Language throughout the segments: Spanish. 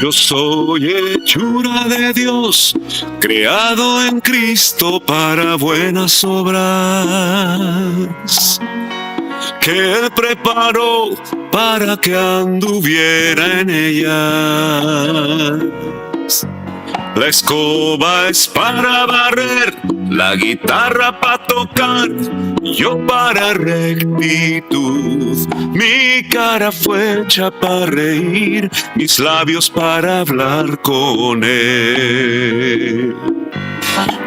Yo soy hechura de Dios, creado en Cristo para buenas obras, que Él preparó para que anduviera en ellas. La escoba es para barrer, la guitarra para tocar, yo para rectitud. Mi cara fue hecha para reír, mis labios para hablar con Él.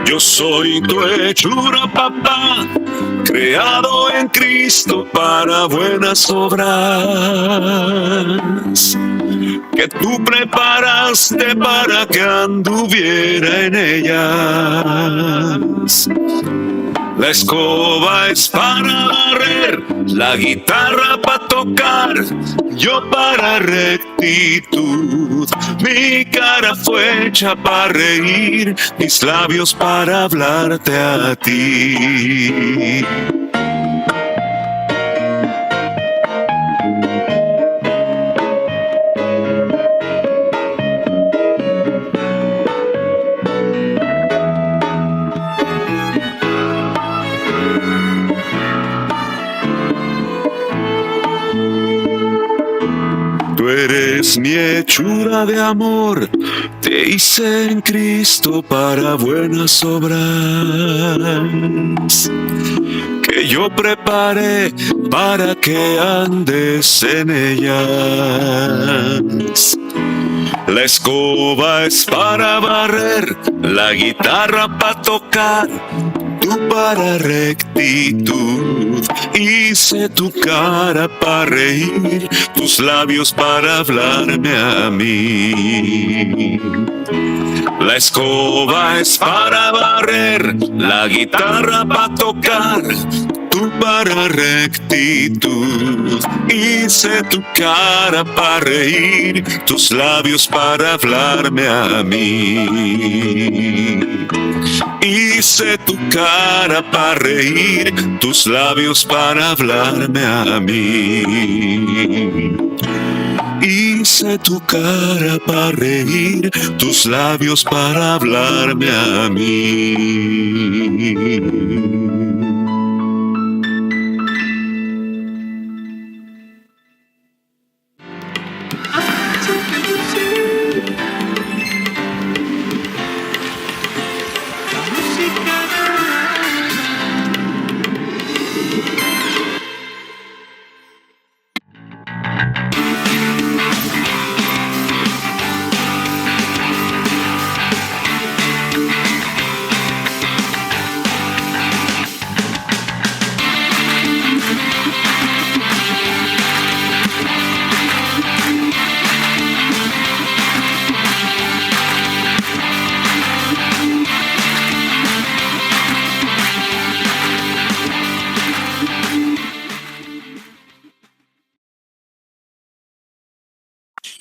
Yo soy tu hechura, papá, creado en Cristo para buenas obras, que tú preparaste para que anduviera en ellas. La escoba es para barrer, la guitarra para tocar, yo para rectitud. Mi cara fue hecha para reír, mis labios para hablarte a ti. Tú eres mi hechura de amor, te hice en Cristo para buenas obras, que yo preparé para que andes en ellas. La escoba es para barrer, la guitarra para tocar, tú para rectitud. Hice tu cara para reír, tus labios para hablarme a mí. La escoba es para barrer, la guitarra para tocar, tú para rectitud. Hice tu cara para reír, tus labios para hablarme a mí. Hice tu cara para reír, tus labios para hablarme a mí. Hice tu cara para reír, tus labios para hablarme a mí.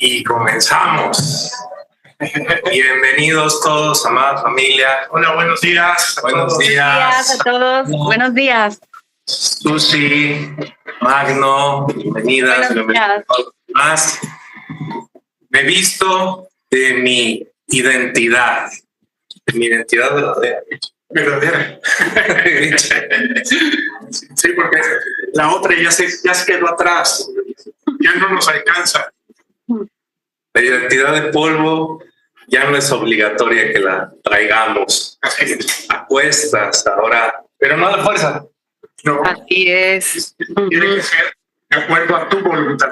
Y comenzamos. Bienvenidos todos, amada familia. Hola, buenos días. Buenos días a todos. Buenos días. Susi, Magno, bienvenidas. Bienvenidos más. Me he visto de mi identidad. De mi identidad verdadera. Sí, porque la otra ya se quedó atrás. Ya no nos alcanza. La identidad de polvo ya no es obligatoria que la traigamos a cuestas ahora, pero no a la fuerza. No. Así es. Tiene que ser de acuerdo a tu voluntad.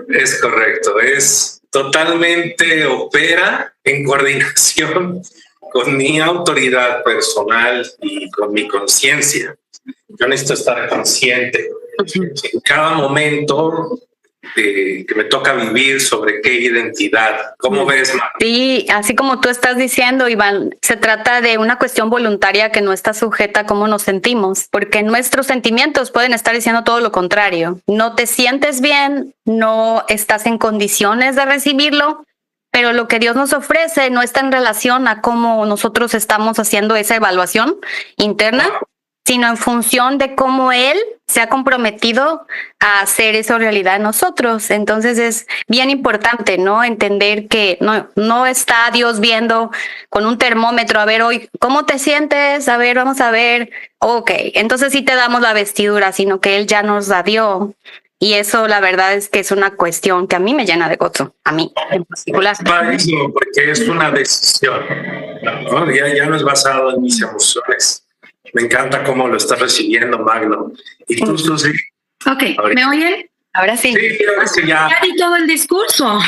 Es correcto, es totalmente opera en coordinación con mi autoridad personal y con mi conciencia. Yo necesito estar consciente en cada momento que me toca vivir sobre qué identidad. ¿Cómo ves, Mar? Sí, así como tú estás diciendo, Iván, se trata de una cuestión voluntaria que no está sujeta a cómo nos sentimos, porque nuestros sentimientos pueden estar diciendo todo lo contrario. No te sientes bien, no estás en condiciones de recibirlo, pero lo que Dios nos ofrece no está en relación a cómo nosotros estamos haciendo esa evaluación interna sino en función de cómo Él se ha comprometido a hacer eso realidad en nosotros. Entonces es bien importante, ¿no? Entender que no está Dios viendo con un termómetro, a ver hoy, ¿cómo te sientes? A ver, vamos a ver. Ok, entonces sí te damos la vestidura, sino que Él ya nos la dio. Y eso la verdad es que es una cuestión que a mí me llena de gozo, a mí en particular. Padrísimo, porque es una decisión, ¿no? Ya no es basado en mis emociones. Me encanta cómo lo estás recibiendo, Magno. Y tú, Susi. Ok, ¿me oyen? Ahora sí. Sí, creo que ya. Ya di todo el discurso.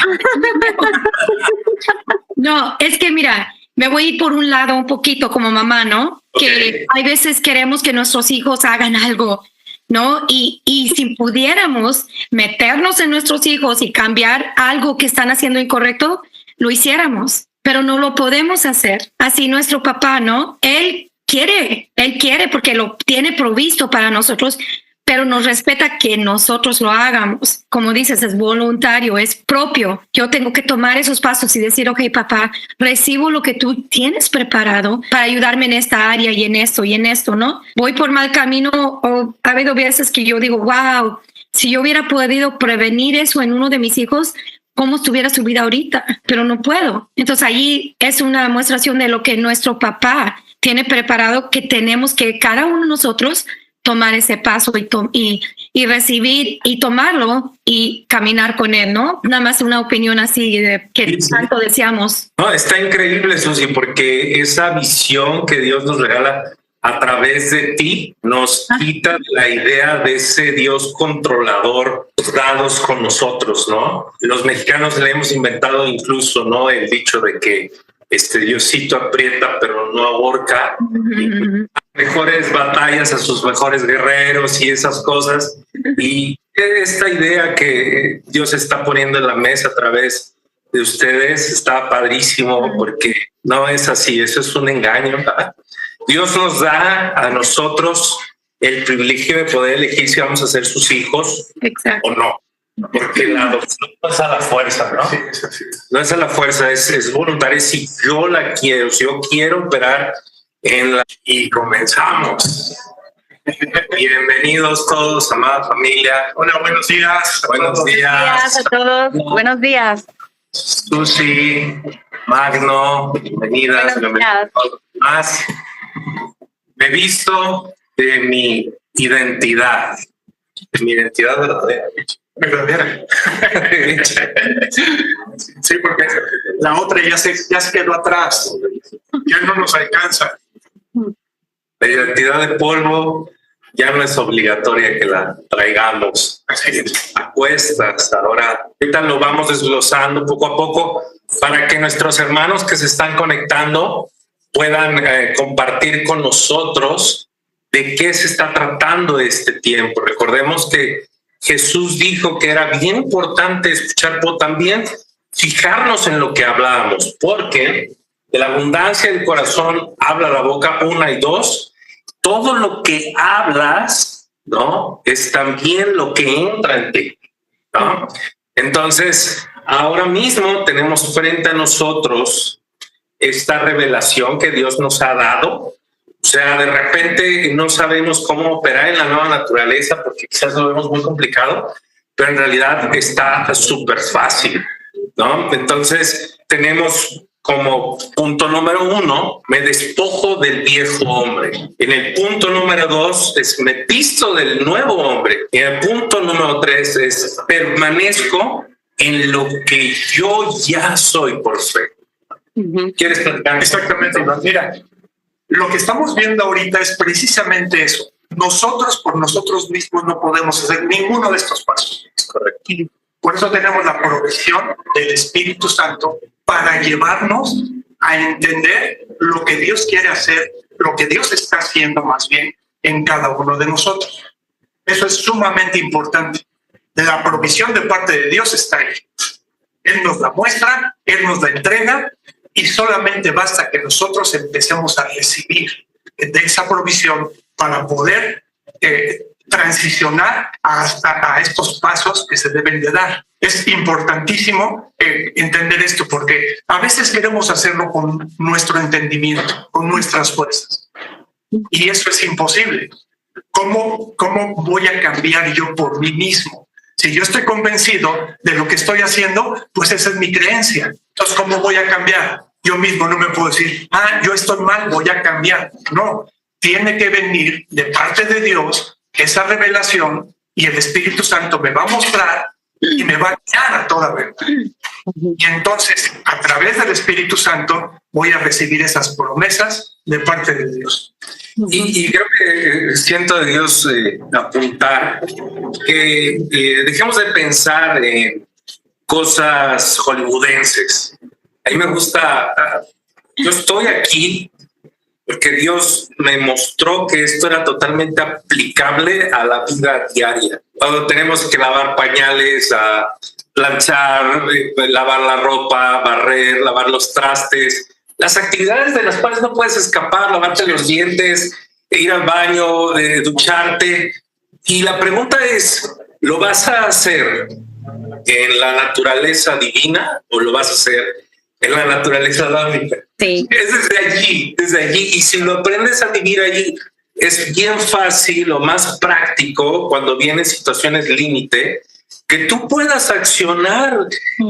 No, es que mira, me voy a ir por un lado un poquito como mamá, ¿no? Okay. Que hay veces queremos que nuestros hijos hagan algo, ¿no? Y si pudiéramos meternos en nuestros hijos y cambiar algo que están haciendo incorrecto, lo hiciéramos, pero no lo podemos hacer. Así nuestro papá, ¿no? Él quiere porque lo tiene provisto para nosotros, pero nos respeta que nosotros lo hagamos. Como dices, es voluntario, es propio. Yo tengo que tomar esos pasos y decir, ok, papá, recibo lo que tú tienes preparado para ayudarme en esta área y en esto, ¿no? Voy por mal camino, o ha habido veces que yo digo, wow, si yo hubiera podido prevenir eso en uno de mis hijos, ¿cómo estuviera su vida ahorita? Pero no puedo. Entonces allí es una demostración de lo que nuestro papá tiene preparado, que tenemos que cada uno de nosotros tomar ese paso y recibir y tomarlo y caminar con él, ¿no? Nada más una opinión así de que Sí. tanto deseamos. No, está increíble, Susi, porque esa visión que Dios nos regala a través de ti nos quita la idea de ese Dios controlador dados con nosotros, ¿no? Los mexicanos le hemos inventado incluso, ¿no? El dicho de que Diosito aprieta pero no ahorca. Mejores batallas a sus mejores guerreros y esas cosas. Y esta idea que Dios está poniendo en la mesa a través de ustedes está padrísimo, porque no es así, eso es un engaño. Dios nos da a nosotros el privilegio de poder elegir si vamos a ser sus hijos. Exacto. O no, porque la adopción no es a la fuerza, ¿no? Sí, sí. No es a la fuerza, es voluntaria. Si yo la quiero, si yo quiero operar en la... Y comenzamos. Bienvenidos todos, amada familia. Hola, buenos días. Buenos días A todos. Buenos días. Susi, Magno, bienvenidas. Buenos Más. Me he visto de mi identidad verdadera. Sí, porque la otra ya se quedó atrás, ya no nos alcanza. La identidad de polvo ya no es obligatoria que la traigamos a cuestas. Ahorita lo vamos desglosando poco a poco para que nuestros hermanos que se están conectando puedan compartir con nosotros de qué se está tratando este tiempo. Recordemos que Jesús dijo que era bien importante escuchar, pero también fijarnos en lo que hablábamos, porque de la abundancia del corazón habla la boca, 1 y 2. Todo lo que hablas, ¿no? Es también lo que entra en ti, ¿no? Entonces, ahora mismo tenemos frente a nosotros esta revelación que Dios nos ha dado. O sea, de repente no sabemos cómo operar en la nueva naturaleza porque quizás lo vemos muy complicado, pero en realidad está súper fácil, ¿no? Entonces tenemos como punto número 1, me despojo del viejo hombre. En el punto número 2 es me visto del nuevo hombre. Y en el punto número 3 es permanezco en lo que yo ya soy por fe. ¿Quieres platicar? Exactamente. Mira, lo que estamos viendo ahorita es precisamente eso. Nosotros por nosotros mismos no podemos hacer ninguno de estos pasos. Es correcto. Por eso tenemos la provisión del Espíritu Santo para llevarnos a entender lo que Dios quiere hacer, lo que Dios está haciendo más bien en cada uno de nosotros. Eso es sumamente importante. La provisión de parte de Dios está ahí. Él nos la muestra, Él nos la entrega, y solamente basta que nosotros empecemos a recibir de esa provisión para poder transicionar hasta a estos pasos que se deben de dar. Es importantísimo entender esto, porque a veces queremos hacerlo con nuestro entendimiento, con nuestras fuerzas. Y eso es imposible. ¿Cómo voy a cambiar yo por mí mismo? Si yo estoy convencido de lo que estoy haciendo, pues esa es mi creencia. Entonces, ¿cómo voy a cambiar? Yo mismo no me puedo decir, yo estoy mal, voy a cambiar. No, tiene que venir de parte de Dios esa revelación y el Espíritu Santo me va a mostrar y me va a guiar a toda verdad. Y entonces, a través del Espíritu Santo, voy a recibir esas promesas de parte de Dios. Y creo que siento de Dios apuntar que dejemos de pensar en cosas hollywoodenses. A mí me gusta, yo estoy aquí porque Dios me mostró que esto era totalmente aplicable a la vida diaria. Cuando tenemos que lavar pañales, planchar, lavar la ropa, barrer, lavar los trastes, las actividades de las cuales no puedes escapar, lavarte los dientes, ir al baño, ducharte. Y la pregunta es, ¿lo vas a hacer en la naturaleza divina o lo vas a hacer en la naturaleza adámica? Sí. Es desde allí. Y si lo aprendes a vivir allí, es bien fácil o más práctico cuando vienen situaciones límite, que tú puedas accionar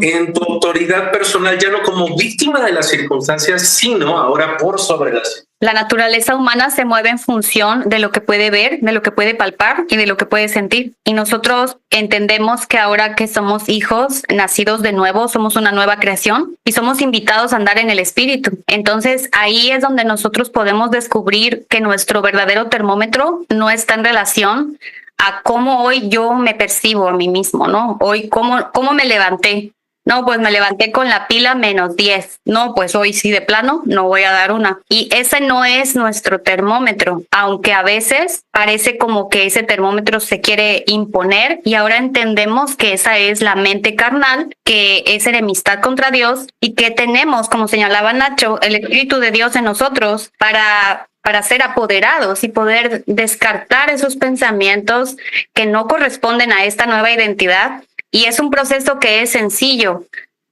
en tu autoridad personal, ya no como víctima de las circunstancias, sino ahora por sobre las. La naturaleza humana se mueve en función de lo que puede ver, de lo que puede palpar y de lo que puede sentir. Y nosotros entendemos que ahora que somos hijos nacidos de nuevo, somos una nueva creación y somos invitados a andar en el Espíritu. Entonces ahí es donde nosotros podemos descubrir que nuestro verdadero termómetro no está en relación a cómo hoy yo me percibo a mí mismo, ¿no? Hoy, ¿cómo me levanté? No, pues me levanté con la pila -10. No, pues hoy sí de plano no voy a dar una. Y ese no es nuestro termómetro, aunque a veces parece como que ese termómetro se quiere imponer y ahora entendemos que esa es la mente carnal, que es enemistad contra Dios y que tenemos, como señalaba Nacho, el Espíritu de Dios en nosotros para ser apoderados y poder descartar esos pensamientos que no corresponden a esta nueva identidad. Y es un proceso que es sencillo,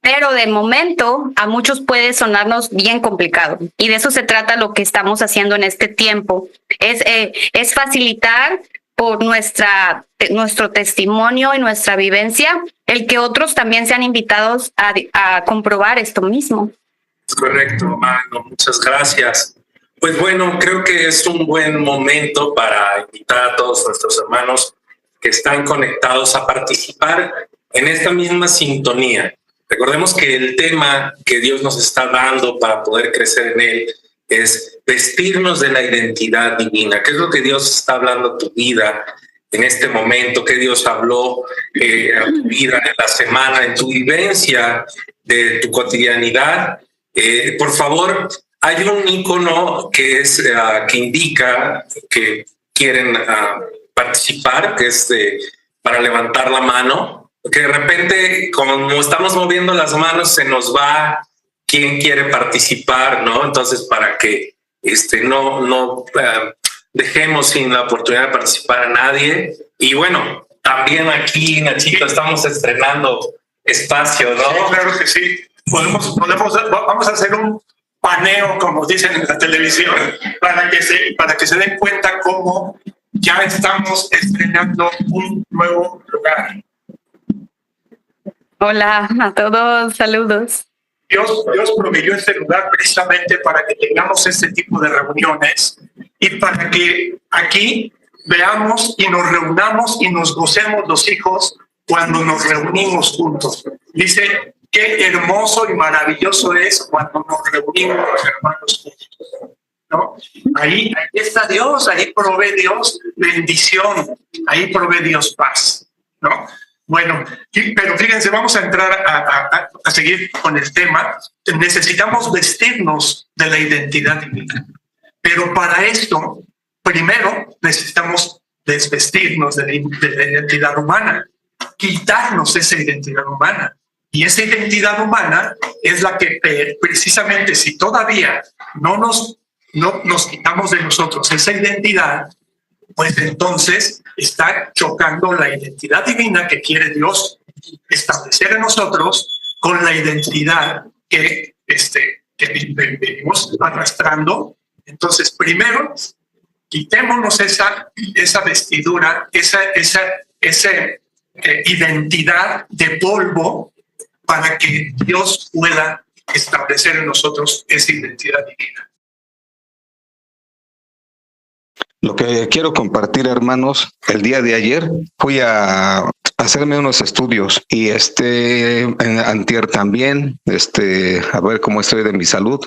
pero de momento a muchos puede sonarnos bien complicado. Y de eso se trata lo que estamos haciendo en este tiempo. Es facilitar por nuestro testimonio y nuestra vivencia el que otros también sean invitados a comprobar esto mismo. Correcto, hermano. Muchas gracias. Pues bueno, creo que es un buen momento para invitar a todos nuestros hermanos que están conectados a participar en esta misma sintonía. Recordemos que el tema que Dios nos está dando para poder crecer en él es vestirnos de la identidad divina. ¿Qué es lo que Dios está hablando a tu vida en este momento? ¿Qué Dios habló a tu vida en la semana, en tu vivencia de tu cotidianidad? Por favor, hay un icono que indica que quieren participar, que es para levantar la mano, que de repente, como estamos moviendo las manos, se nos va quién quiere participar, ¿no? Entonces, para que no dejemos sin la oportunidad de participar a nadie. Y bueno, también aquí, Nachito, estamos estrenando espacio, ¿no? Sí, claro que sí. Vamos a hacer un paneo, como dicen en la televisión, para que se den cuenta cómo ya estamos estrenando un nuevo lugar. Hola a todos, saludos. Dios proveyó este lugar precisamente para que tengamos este tipo de reuniones y para que aquí veamos y nos reunamos y nos gocemos los hijos cuando nos reunimos juntos. Dice, qué hermoso y maravilloso es cuando nos reunimos los hermanos juntos, ¿no? Ahí está Dios, ahí provee Dios bendición, ahí provee Dios paz, ¿no? Bueno, pero fíjense, vamos a entrar a seguir con el tema. Necesitamos vestirnos de la identidad divina, pero para esto, primero necesitamos desvestirnos de la identidad humana, quitarnos esa identidad humana. Y esa identidad humana es la que precisamente si todavía no nos quitamos de nosotros esa identidad, pues entonces está chocando la identidad divina que quiere Dios establecer en nosotros con la identidad que venimos arrastrando. Entonces, primero quitémonos esa vestidura, esa identidad de polvo, para que Dios pueda establecer en nosotros esa identidad divina. Lo que quiero compartir, hermanos, el día de ayer fui a hacerme unos estudios y antier también, a ver cómo estoy de mi salud.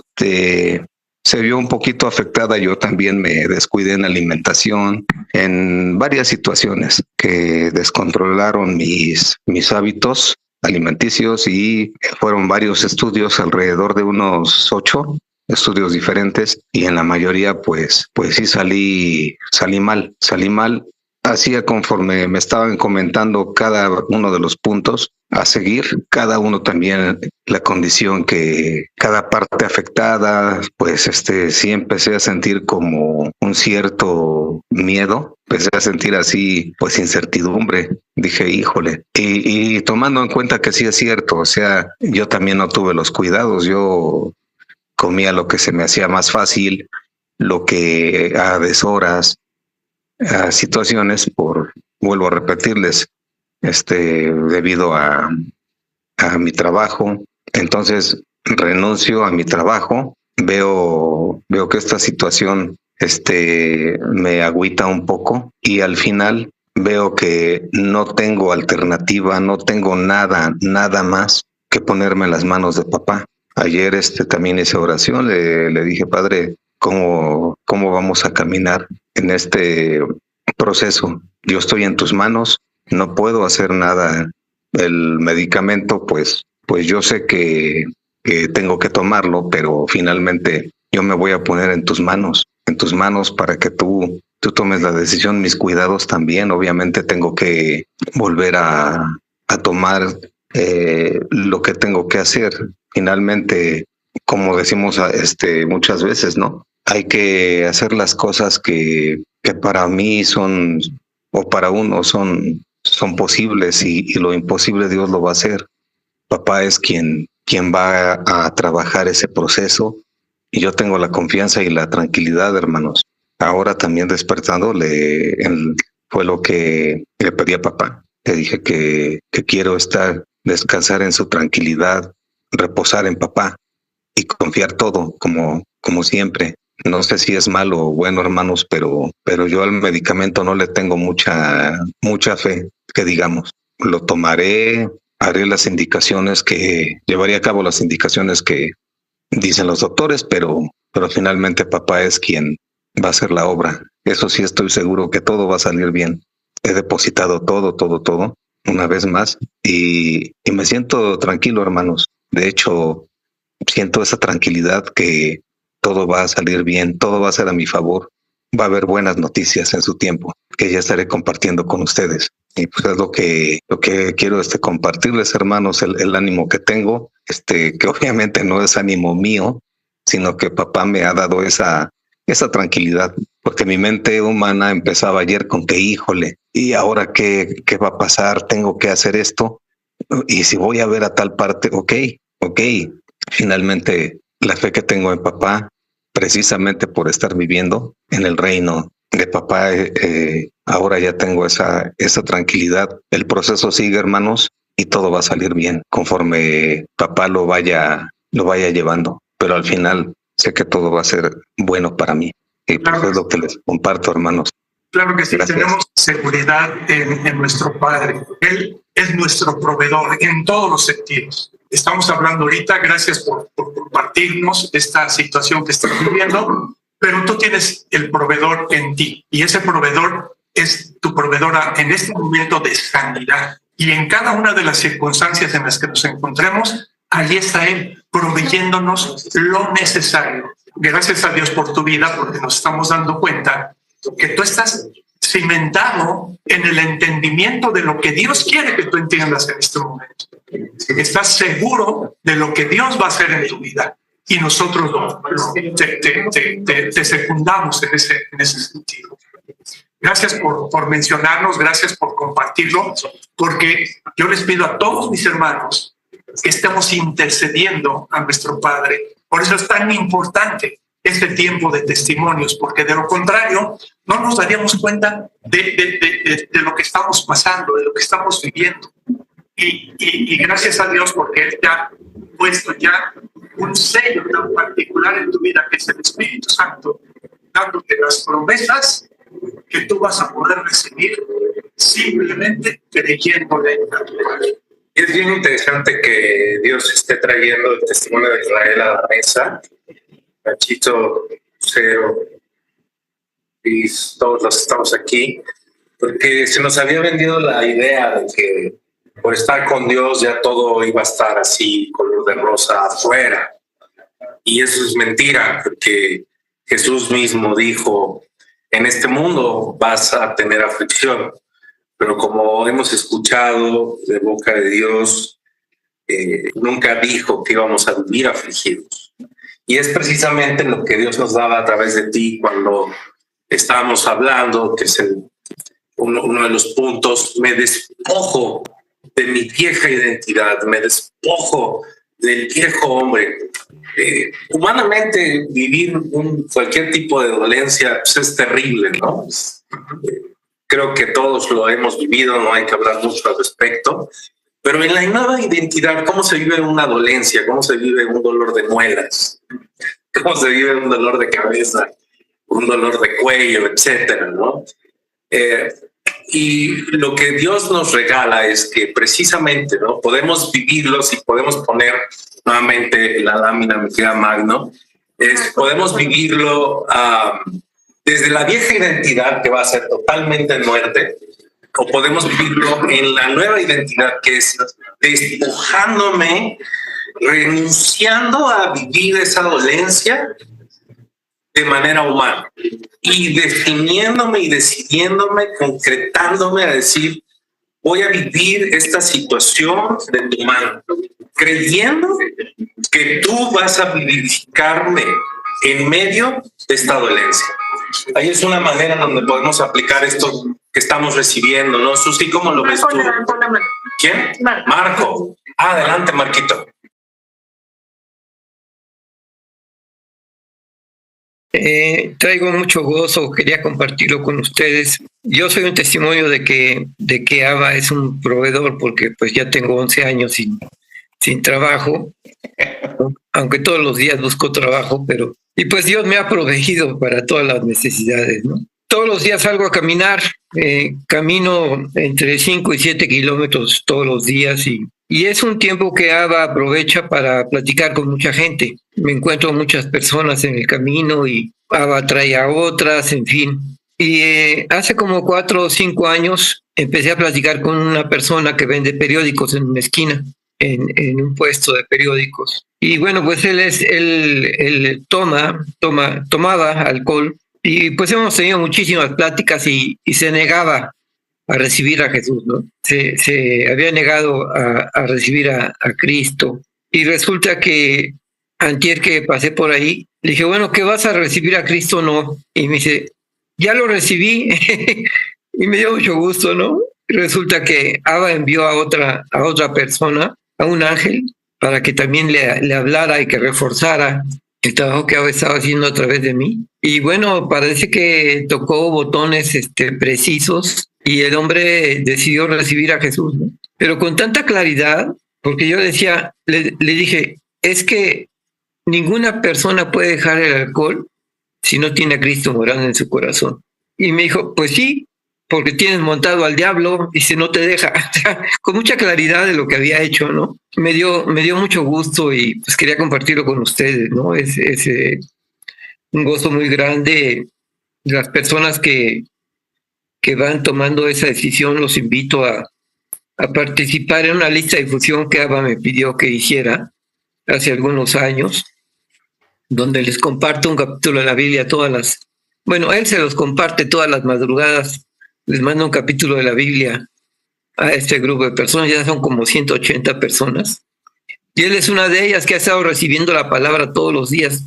Se vio un poquito afectada. Yo también me descuidé en alimentación, en varias situaciones que descontrolaron mis hábitos alimenticios, y fueron varios estudios, alrededor de unos 8 estudios diferentes, y en la mayoría pues sí salí mal. Hacía conforme me estaban comentando cada uno de los puntos a seguir, cada uno también la condición que cada parte afectada, pues sí empecé a sentir como un cierto miedo, empecé a sentir así pues incertidumbre. Dije, híjole, y tomando en cuenta que sí es cierto, o sea, yo también no tuve los cuidados, yo comía lo que se me hacía más fácil, lo que a deshoras, a situaciones, vuelvo a repetirles, debido a mi trabajo. Entonces renuncio a mi trabajo, veo que esta situación me agüita un poco, y al final veo que no tengo alternativa, no tengo nada más que ponerme en las manos de papá. Ayer también hice oración, le dije, Padre, ¿cómo vamos a caminar en este proceso? Yo estoy en tus manos, no puedo hacer nada. El medicamento, pues yo sé que tengo que tomarlo, pero finalmente yo me voy a poner en tus manos para que tú tomes la decisión. Mis cuidados también, obviamente tengo que volver a tomar lo que tengo que hacer. Finalmente, como decimos muchas veces, ¿no? Hay que hacer las cosas que para mí son, o para uno son posibles, y lo imposible Dios lo va a hacer. Papá es quien va a trabajar ese proceso, y yo tengo la confianza y la tranquilidad, hermanos. Ahora también despertando fue lo que le pedí a papá. Le dije que quiero descansar en su tranquilidad, reposar en papá y confiar todo como siempre. No sé si es malo o bueno, hermanos, pero yo al medicamento no le tengo mucha fe, que digamos. Lo tomaré, haré las indicaciones llevaré a cabo las indicaciones que dicen los doctores, pero finalmente papá es quien va a hacer la obra. Eso sí, estoy seguro que todo va a salir bien. He depositado todo una vez más, y me siento tranquilo, hermanos. De hecho, siento esa tranquilidad que todo va a salir bien, todo va a ser a mi favor. Va a haber buenas noticias en su tiempo, que ya estaré compartiendo con ustedes. Y pues es lo que quiero compartirles, hermanos, el ánimo que tengo, que obviamente no es ánimo mío, sino que papá me ha dado esa tranquilidad, porque mi mente humana empezaba ayer con que, híjole, ¿y ahora qué va a pasar? Tengo que hacer esto, y si voy a ver a tal parte, ok. Finalmente, la fe que tengo en papá, precisamente por estar viviendo en el reino de papá, ahora ya tengo esa tranquilidad. El proceso sigue, hermanos, y todo va a salir bien conforme papá lo vaya llevando, pero al final sé que todo va a ser bueno para mí, y pues es lo que les comparto, hermanos. Claro que sí. Gracias. Tenemos seguridad en nuestro Padre. Él es nuestro proveedor en todos los sentidos. Estamos hablando ahorita, gracias por compartirnos esta situación que estás viviendo, pero tú tienes el proveedor en ti, y ese proveedor es tu proveedora en este momento de sanidad. Y en cada una de las circunstancias en las que nos encontremos, allí está Él proveyéndonos lo necesario. Gracias a Dios por tu vida, porque nos estamos dando cuenta que tú estás cimentado en el entendimiento de lo que Dios quiere que tú entiendas en este momento. Estás seguro de lo que Dios va a hacer en tu vida, y nosotros te secundamos en ese sentido. Gracias por mencionarnos, gracias por compartirlo, porque yo les pido a todos mis hermanos que estemos intercediendo a nuestro Padre. Por eso es tan importante este tiempo de testimonios, porque de lo contrario no nos daríamos cuenta de lo que estamos pasando, de lo que estamos viviendo. Y gracias a Dios, porque Él te ha puesto ya un sello tan particular en tu vida, que es el Espíritu Santo, dándote las promesas que tú vas a poder recibir simplemente creyéndole a tu Padre. Es bien interesante que Dios esté trayendo el testimonio de Israel a la mesa. Nachito, Ceo, y todos los que estamos aquí, porque se nos había vendido la idea de que por estar con Dios ya todo iba a estar así, color de rosa afuera. Y eso es mentira, porque Jesús mismo dijo, en este mundo vas a tener aflicción, pero como hemos escuchado de boca de Dios, nunca dijo que íbamos a vivir afligidos. Y es precisamente lo que Dios nos daba a través de ti cuando estábamos hablando, que es uno de los puntos: me despojo de mi vieja identidad, me despojo del viejo hombre. Humanamente vivir cualquier tipo de dolencia pues es terrible, ¿no? Creo que todos lo hemos vivido, no hay que hablar mucho al respecto, pero en la nueva identidad, ¿cómo se vive una dolencia? ¿Cómo se vive un dolor de muelas? ¿Cómo se vive un dolor de cabeza? Un dolor de cuello, etcétera, ¿no? Y lo que Dios nos regala es que precisamente, ¿no?, podemos vivirlos, y podemos poner nuevamente la lámina, mi querida Magno, podemos vivirlo desde la vieja identidad, que va a ser totalmente muerte, o podemos vivirlo en la nueva identidad, que es despojándome, renunciando a vivir esa dolencia de manera humana, y definiéndome y decidiéndome, concretándome a decir, voy a vivir esta situación de tu mano, creyendo que tú vas a vivificarme en medio de esta dolencia. Ahí es una manera donde podemos aplicar esto que estamos recibiendo, ¿no? Susi, ¿cómo lo ves tú? ¿Quién? Marco. Adelante, Marquito. Traigo mucho gozo, quería compartirlo con ustedes. Yo soy un testimonio de que Abba es un proveedor, porque pues ya tengo 11 años sin trabajo, aunque todos los días busco trabajo, y pues Dios me ha proveído para todas las necesidades, ¿no? Todos los días salgo a caminar, camino entre 5 y 7 kilómetros todos los días, y es un tiempo que Abba aprovecha para platicar con mucha gente. Me encuentro muchas personas en el camino y Abba trae a otras, en fin. Y hace como 4 o 5 años empecé a platicar con una persona que vende periódicos en una esquina, en un puesto de periódicos. Y bueno, pues él tomaba alcohol, y pues hemos tenido muchísimas pláticas, y se negaba a recibir a Jesús, ¿no? Se había negado a recibir a Cristo. Y resulta que antier que pasé por ahí, le dije, bueno, ¿qué vas a recibir a Cristo? No. Y me dice, ya lo recibí. Y me dio mucho gusto, ¿no? Y resulta que Abba envió a otra persona, a un ángel, para que también le hablara y que reforzara el trabajo que Abba estaba haciendo a través de mí. Y bueno, parece que tocó botones precisos, y el hombre decidió recibir a Jesús, ¿no? Pero con tanta claridad, porque yo decía, le dije, es que ninguna persona puede dejar el alcohol si no tiene a Cristo morando en su corazón. Y me dijo, pues sí, porque tienes montado al diablo, y si no te deja, con mucha claridad de lo que había hecho, ¿no? Me dio mucho gusto, y pues quería compartirlo con ustedes, ¿no? Es un gozo muy grande. Las personas que van tomando esa decisión, los invito a participar en una lista de difusión que Abba me pidió que hiciera hace algunos años, donde les comparto un capítulo de la Biblia él se los comparte todas las madrugadas, les manda un capítulo de la Biblia a este grupo de personas, ya son como 180 personas, y él es una de ellas que ha estado recibiendo la palabra todos los días.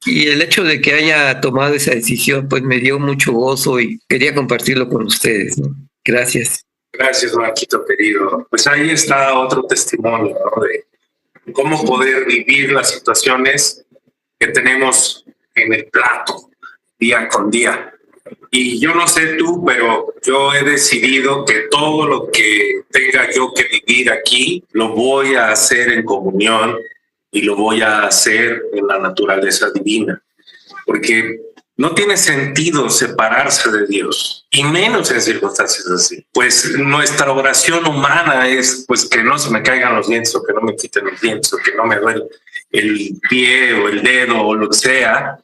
Y el hecho de que haya tomado esa decisión, pues me dio mucho gozo, y quería compartirlo con ustedes, ¿no? Gracias. Gracias, Marquito querido. Pues ahí está otro testimonio, ¿no?, de cómo poder vivir las situaciones que tenemos en el plato día con día. Y yo no sé tú, pero yo he decidido que todo lo que tenga yo que vivir aquí, lo voy a hacer en comunión y lo voy a hacer en la naturaleza divina. Porque no tiene sentido separarse de Dios, y menos en circunstancias así. Pues nuestra oración humana es pues que no se me caigan los dientes, o que no me quiten los dientes, o que no me duele el pie o el dedo o lo que sea.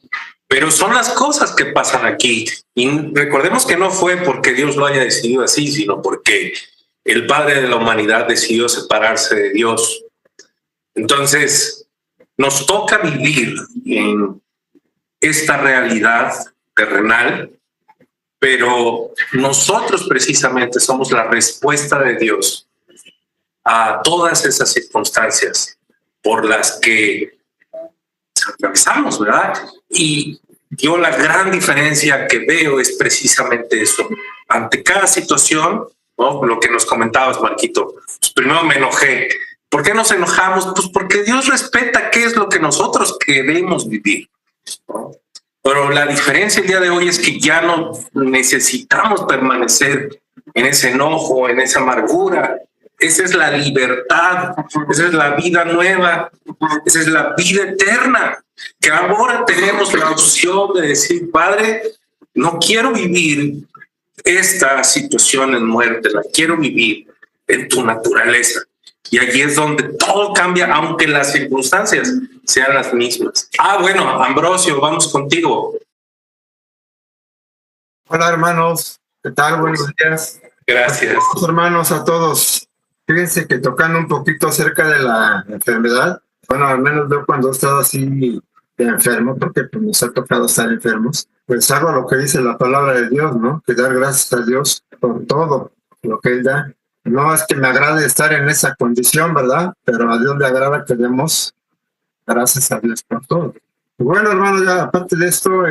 Pero son las cosas que pasan aquí. Y recordemos que no fue porque Dios lo haya decidido así, sino porque el Padre de la humanidad decidió separarse de Dios. Entonces, nos toca vivir en esta realidad terrenal, pero nosotros precisamente somos la respuesta de Dios a todas esas circunstancias por las que atravesamos, ¿verdad? Y yo la gran diferencia que veo es precisamente eso. Ante cada situación, ¿no? Lo que nos comentabas, Marquito, pues primero me enojé. ¿Por qué nos enojamos? Pues porque Dios respeta qué es lo que nosotros queremos vivir, ¿no? Pero la diferencia el día de hoy es que ya no necesitamos permanecer en ese enojo, en esa amargura. Esa es la libertad, esa es la vida nueva, esa es la vida eterna, que ahora tenemos la opción de decir, Padre, no quiero vivir esta situación en muerte, la quiero vivir en tu naturaleza. Y allí es donde todo cambia, aunque las circunstancias sean las mismas. Bueno, Ambrosio, vamos contigo. Hola hermanos, ¿qué tal? Buenos días. Gracias. Hermanos a todos. Fíjense que tocando un poquito acerca de la enfermedad, bueno, al menos yo cuando he estado así de enfermo, porque pues, nos ha tocado estar enfermos, pues hago lo que dice la palabra de Dios, ¿no? Que dar gracias a Dios por todo lo que Él da. No es que me agrade estar en esa condición, ¿verdad? Pero a Dios le agrada que demos gracias a Dios por todo. Y bueno, hermano, ya aparte de esto,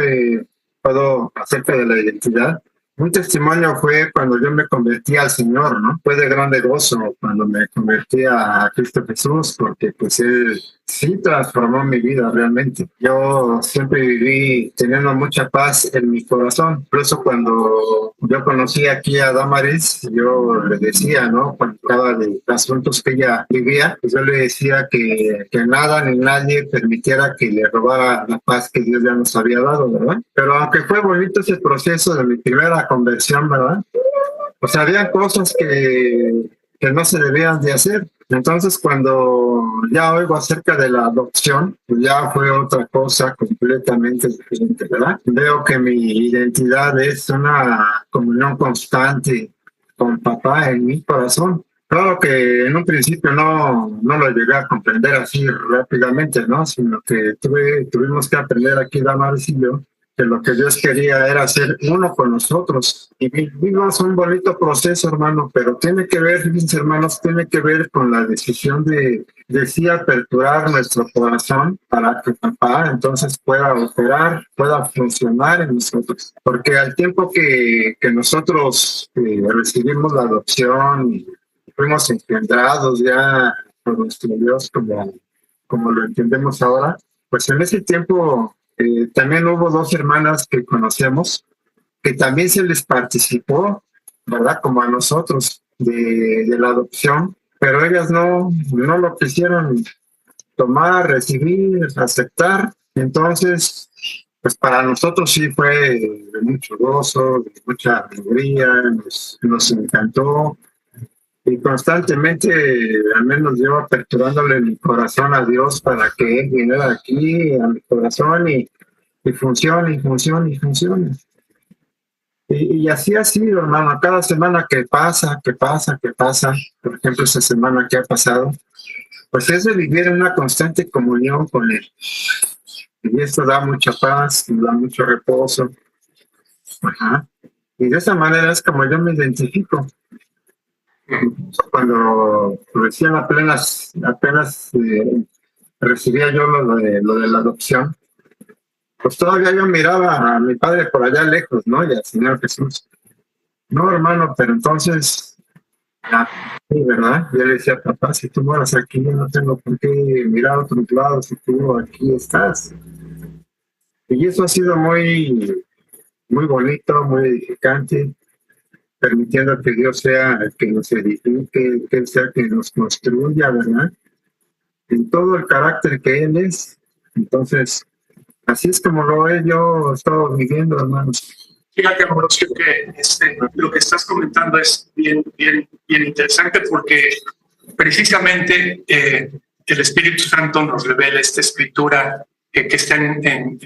puedo acerca de la identidad. Un testimonio fue cuando yo me convertí al Señor, ¿no? Fue de grande gozo cuando me convertí a Cristo Jesús, porque pues Él sí transformó mi vida realmente. Yo siempre viví teniendo mucha paz en mi corazón. Por eso cuando yo conocí aquí a Damaris, yo le decía, ¿no? Cuando hablaba de asuntos que ella vivía, pues yo le decía que nada ni nadie permitiera que le robara la paz que Dios ya nos había dado, ¿verdad? Pero aunque fue bonito ese proceso de mi primera conversión, ¿verdad? Pues había cosas que no se debían de hacer. Entonces, cuando ya oigo acerca de la adopción, pues ya fue otra cosa completamente diferente, ¿verdad? Veo que mi identidad es una comunión constante con papá en mi corazón. Claro que en un principio no lo llegué a comprender así rápidamente, ¿no? Sino que tuvimos que aprender aquí, Damaris y yo, que lo que Dios quería era ser uno con nosotros. Y vivimos un bonito proceso, hermano, pero tiene que ver, mis hermanos, tiene que ver con la decisión de sí aperturar nuestro corazón para que papá entonces pueda operar, pueda funcionar en nosotros. Porque al tiempo que nosotros recibimos la adopción y fuimos engendrados ya por nuestro Dios como lo entendemos ahora, pues en ese tiempo también hubo dos hermanas que conocemos que también se les participó, ¿verdad? Como a nosotros de la adopción, pero ellas no lo quisieron tomar, recibir, aceptar. Entonces, pues para nosotros sí fue de mucho gozo, de mucha alegría, nos encantó. Y constantemente, al menos yo aperturándole mi corazón a Dios para que Él viniera aquí a mi corazón y funcione, y funcione, y funcione. Y así ha sido, hermano, cada semana que pasa, por ejemplo, esa semana que ha pasado, pues es de vivir en una constante comunión con Él. Y esto da mucha paz, da mucho reposo. Ajá. Y de esa manera es como yo me identifico. Cuando recién apenas recibía yo lo de la adopción, pues todavía yo miraba a mi padre por allá lejos, ¿no? Y al Señor Jesús. No, hermano, pero entonces, sí, ¿verdad? Yo le decía, papá, si tú moras aquí, yo no tengo por qué mirar a otros lados, si tú aquí estás. Y eso ha sido muy, muy bonito, muy edificante, permitiendo que Dios sea el que nos edifique, que Él sea el que nos construya, ¿verdad? En todo el carácter que Él es. Entonces, así es como lo he yo estado viviendo, hermanos. Fíjate, Ambrosio, que lo que estás comentando es bien interesante, porque precisamente el Espíritu Santo nos revela esta escritura que está en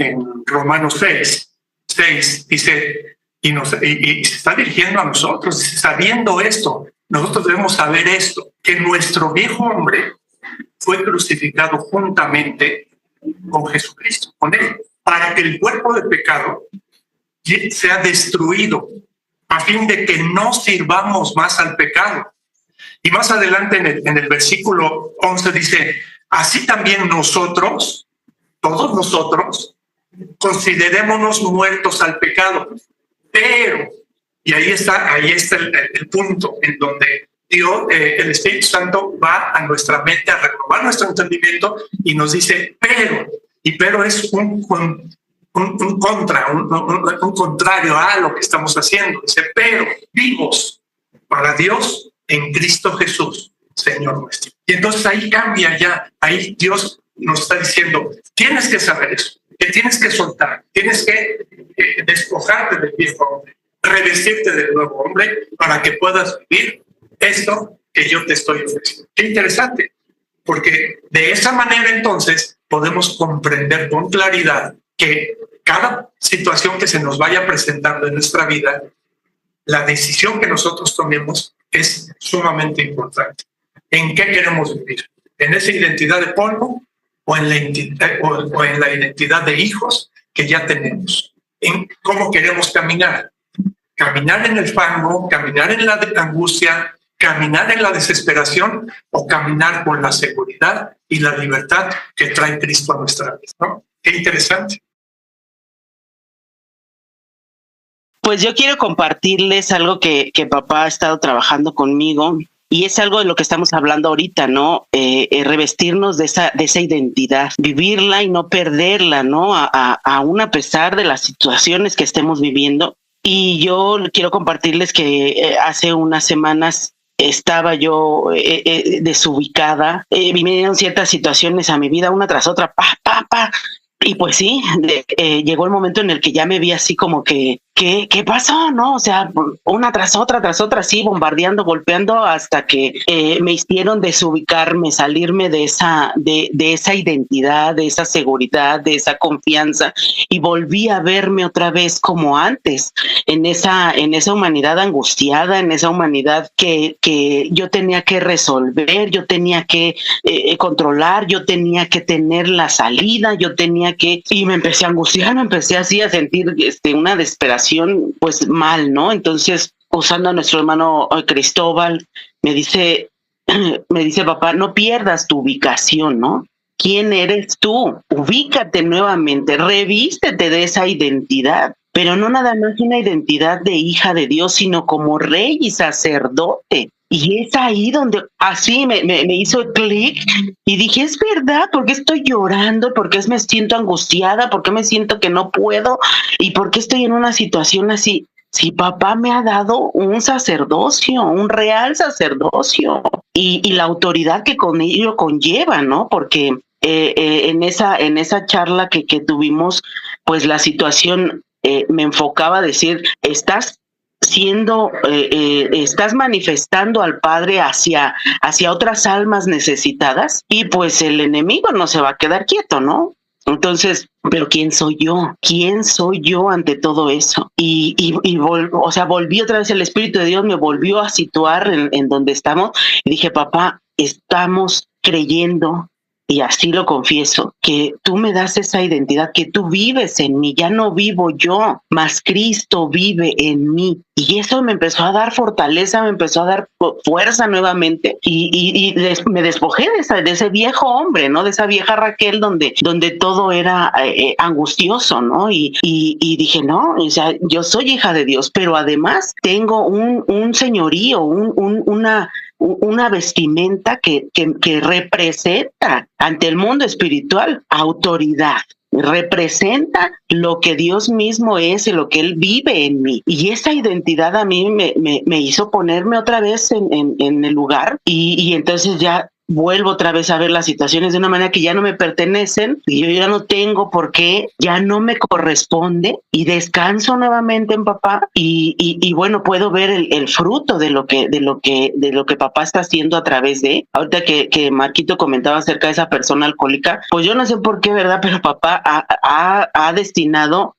Romanos 6, dice, y se está dirigiendo a nosotros, sabiendo esto, nosotros debemos saber esto, que nuestro viejo hombre fue crucificado juntamente con Jesucristo, con Él, para que el cuerpo de pecado sea destruido, a fin de que no sirvamos más al pecado. Y más adelante en el versículo 11 dice, así también nosotros, todos nosotros, considerémonos muertos al pecado. Pero, y ahí está el punto en donde Dios, el Espíritu Santo va a nuestra mente a renovar nuestro entendimiento y nos dice, pero es un contrario a lo que estamos haciendo. Dice, pero vivos para Dios en Cristo Jesús, Señor nuestro. Y entonces ahí cambia ya, ahí Dios nos está diciendo, tienes que saber eso, que tienes que soltar, tienes que despojarte del viejo hombre, revestirte del nuevo hombre para que puedas vivir esto que yo te estoy ofreciendo. Qué interesante, porque de esa manera entonces podemos comprender con claridad que cada situación que se nos vaya presentando en nuestra vida, la decisión que nosotros tomemos es sumamente importante. ¿En qué queremos vivir? ¿En esa identidad de polvo o en la identidad de hijos que ya tenemos? ¿En cómo queremos caminar? ¿Caminar en el fango, caminar en la angustia, caminar en la desesperación o caminar con la seguridad y la libertad que trae Cristo a nuestra vida, ¿no? Qué interesante. Pues yo quiero compartirles algo que papá ha estado trabajando conmigo y es algo de lo que estamos hablando ahorita, ¿no? Revestirnos de esa identidad, vivirla y no perderla, ¿no? Aún a pesar de las situaciones que estemos viviendo. Y yo quiero compartirles que hace unas semanas estaba yo desubicada, vinieron ciertas situaciones a mi vida, una tras otra, y pues sí, llegó el momento en el que ya me vi así como que, ¿qué pasó? ¿No? O sea, una tras otra, así bombardeando, golpeando, hasta que me hicieron desubicarme, salirme de esa identidad, de esa seguridad, de esa confianza, y volví a verme otra vez como antes, en esa humanidad angustiada, en esa humanidad que yo tenía que resolver, yo tenía que controlar, yo tenía que tener la salida, y me empecé a angustiar, me empecé así a sentir una desesperación, pues mal, ¿no? Entonces, usando a nuestro hermano Cristóbal, me dice, papá, no pierdas tu ubicación, ¿no? ¿Quién eres tú? Ubícate nuevamente, revístete de esa identidad, pero no nada más una identidad de hija de Dios, sino como rey y sacerdote. Y es ahí donde así me hizo clic y dije, es verdad, ¿por qué estoy llorando? ¿Por qué me siento angustiada? ¿Por qué me siento que no puedo? ¿Y por qué estoy en una situación así? Si papá me ha dado un sacerdocio, un real sacerdocio y la autoridad que con ello conlleva, ¿no? Porque en esa charla que tuvimos, pues la situación me enfocaba a decir, estás manifestando al Padre hacia otras almas necesitadas, y pues el enemigo no se va a quedar quieto, ¿no? Entonces, pero ¿quién soy yo? ¿Quién soy yo ante todo eso? Volví otra vez, el Espíritu de Dios me volvió a situar en donde estamos, y dije, papá, estamos creyendo, y así lo confieso, que tú me das esa identidad, que tú vives en mí, ya no vivo yo, mas Cristo vive en mí. Y eso me empezó a dar fortaleza, me empezó a dar fuerza nuevamente, y me despojé de ese viejo hombre, ¿no? De esa vieja Raquel donde todo era angustioso, ¿no? Y dije, no, o sea, yo soy hija de Dios, pero además tengo un señorío, una una vestimenta que representa ante el mundo espiritual autoridad. Representa lo que Dios mismo es y lo que Él vive en mí. Y esa identidad a mí me hizo ponerme otra vez en el lugar y entonces ya vuelvo otra vez a ver las situaciones de una manera que ya no me pertenecen y yo ya no tengo por qué, ya no me corresponde y descanso nuevamente en papá y bueno, puedo ver el fruto de lo que papá está haciendo a través de, ahorita que Marquito comentaba acerca de esa persona alcohólica, pues yo no sé por qué, ¿verdad? Pero papá ha destinado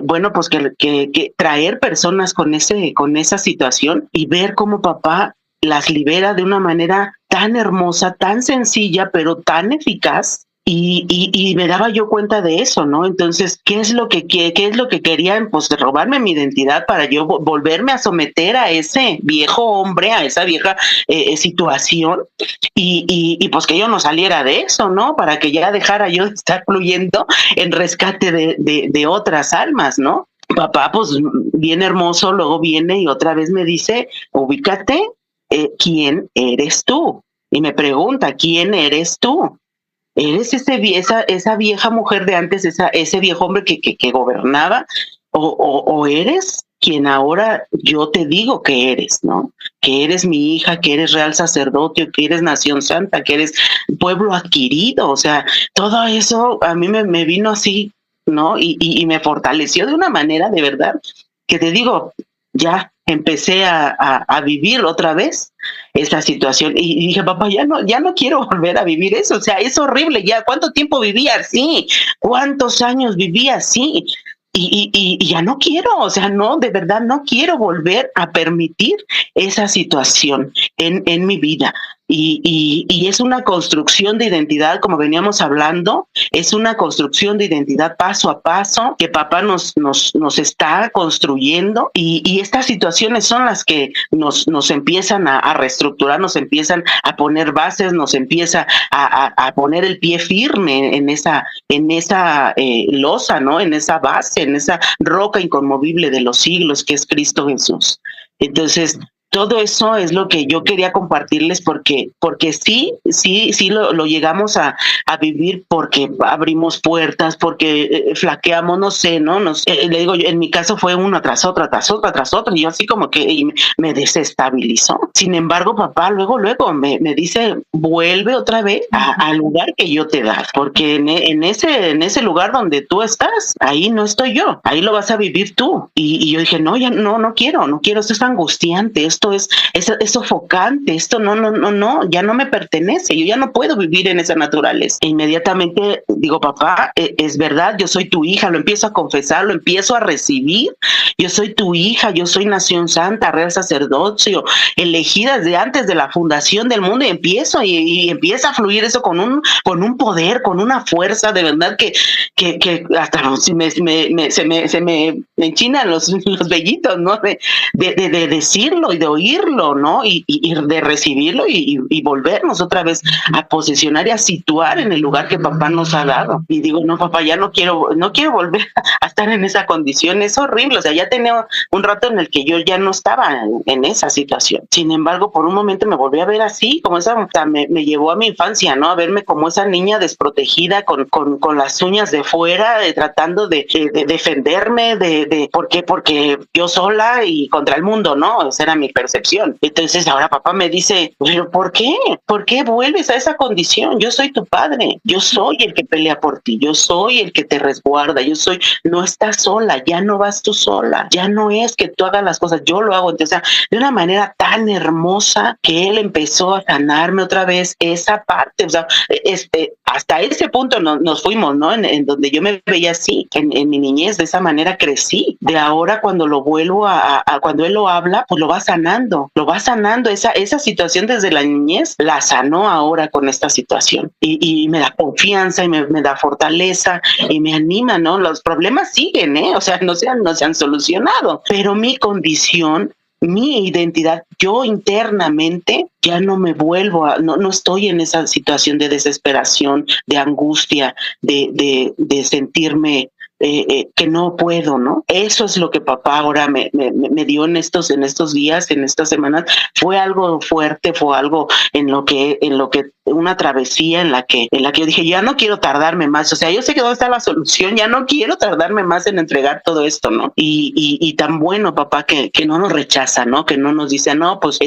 bueno, pues que traer personas con esa situación y ver cómo papá las libera de una manera tan hermosa, tan sencilla, pero tan eficaz. Y me daba yo cuenta de eso, ¿no? Entonces, ¿qué es lo que querían? Pues robarme mi identidad para yo volverme a someter a ese viejo hombre, a esa vieja situación y pues que yo no saliera de eso, ¿no? Para que ya dejara yo de estar fluyendo en rescate de otras almas, ¿no? Papá, pues bien hermoso, luego viene y otra vez me dice, ubícate, ¿quién eres tú? Y me pregunta, ¿quién eres tú? ¿Eres esa vieja mujer de antes, ese viejo hombre que gobernaba? ¿O eres quien ahora yo te digo que eres, ¿no? Que eres mi hija, que eres real sacerdote, que eres nación santa, que eres pueblo adquirido. O sea, todo eso a mí me vino así, ¿no? Y me fortaleció de una manera de verdad que te digo, ya empecé a vivir otra vez esa situación y dije, papá, ya no quiero volver a vivir eso, o sea, es horrible, ya cuánto tiempo vivía así, cuántos años vivía así y ya no quiero, o sea, no, de verdad no quiero volver a permitir esa situación en mi vida. Y es una construcción de identidad, como veníamos hablando, es una construcción de identidad paso a paso que papá nos está construyendo y estas situaciones son las que nos empiezan a reestructurar, nos empiezan a poner bases, nos empieza a poner el pie firme en esa losa, ¿no? En esa base, en esa roca inconmovible de los siglos que es Cristo Jesús. Entonces, todo eso es lo que yo quería compartirles porque sí lo llegamos a vivir porque abrimos puertas, porque flaqueamos, no sé, ¿no? Le digo, en mi caso fue una tras otra, y yo así como que me desestabilizó. Sin embargo, papá luego me dice, vuelve otra vez al lugar que yo te da, porque en ese lugar donde tú estás, ahí no estoy yo, ahí lo vas a vivir tú. Y yo dije, no, ya no quiero, esto es angustiante, esto es sofocante, esto no, ya no me pertenece, yo ya no puedo vivir en esa naturaleza. E inmediatamente digo, papá, es verdad, yo soy tu hija, lo empiezo a confesar, lo empiezo a recibir, yo soy tu hija, yo soy nación santa, real sacerdocio, elegida desde antes de la fundación del mundo y empieza a fluir eso con un poder, con una fuerza de verdad que hasta se me enchinan los vellitos, ¿no? De decirlo y de oírlo, ¿no? Y de recibirlo y volvernos otra vez a posicionar y a situar en el lugar que papá nos ha dado. Y digo, no, papá, ya no quiero volver a estar en esa condición, es horrible, o sea, ya tenía un rato en el que yo ya no estaba en esa situación. Sin embargo, por un momento me volví a ver así, como esa, o sea, me llevó a mi infancia, ¿no? A verme como esa niña desprotegida con las uñas de fuera, tratando de defenderme, ¿por qué? Porque yo sola y contra el mundo, ¿no? Esa era mi percepción. Entonces ahora papá me dice, pero ¿por qué? ¿Por qué vuelves a esa condición? Yo soy tu padre, yo soy el que pelea por ti, yo soy el que te resguarda, no estás sola, ya no vas tú sola, ya no es que tú hagas las cosas, yo lo hago. Entonces, de una manera tan hermosa que él empezó a sanarme otra vez esa parte, o sea, hasta ese punto nos fuimos, ¿no? En donde yo me veía así, en mi niñez, de esa manera crecí. De ahora cuando lo vuelvo cuando él lo habla, pues lo va sanando, esa situación desde la niñez, la sanó ahora con esta situación y me da confianza y me da fortaleza y me anima, ¿no? Los problemas siguen, o sea, no se han solucionado, pero mi condición, mi identidad, yo internamente ya no me vuelvo no estoy en esa situación de desesperación, de angustia, de sentirme que no puedo, ¿no? Eso es lo que papá ahora me dio en estos días, en estas semanas. Fue algo fuerte, fue algo en lo que una travesía en la que yo dije, ya no quiero tardarme más. O sea, yo sé que dónde está la solución, ya no quiero tardarme más en entregar todo esto, ¿no? Y tan bueno, papá, que no nos rechaza, ¿no? Que no nos dice, no, pues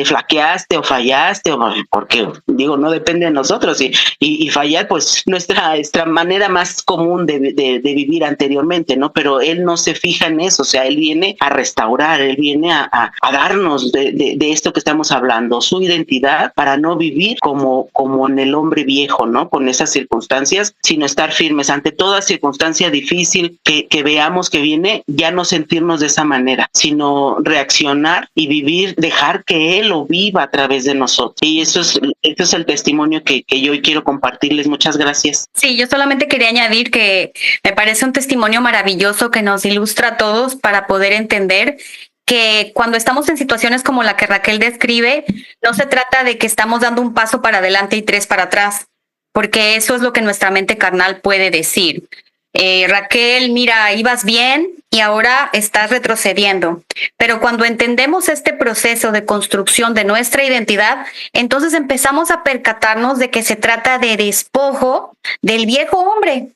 flaqueaste o fallaste, porque digo, no depende de nosotros. Y fallar, pues nuestra manera más común de vivir anteriormente, ¿no? Pero él no se fija en eso, o sea, él viene a restaurar, él viene a darnos de esto que estamos hablando, su identidad, para no vivir como en el hombre viejo, ¿no? Con esas circunstancias, sino estar firmes ante toda circunstancia difícil que veamos que viene, ya no sentirnos de esa manera, sino reaccionar y vivir, dejar que él lo viva a través de nosotros. Y eso es el testimonio que yo hoy quiero compartirles. Muchas gracias. Sí, yo solamente quería añadir que me parece un testimonio maravilloso que nos ilustra a todos para poder entender que cuando estamos en situaciones como la que Raquel describe, no se trata de que estamos dando un paso para adelante y 3 para atrás, porque eso es lo que nuestra mente carnal puede decir. Raquel, mira, ibas bien y ahora estás retrocediendo. Pero cuando entendemos este proceso de construcción de nuestra identidad, entonces empezamos a percatarnos de que se trata de despojo del viejo hombre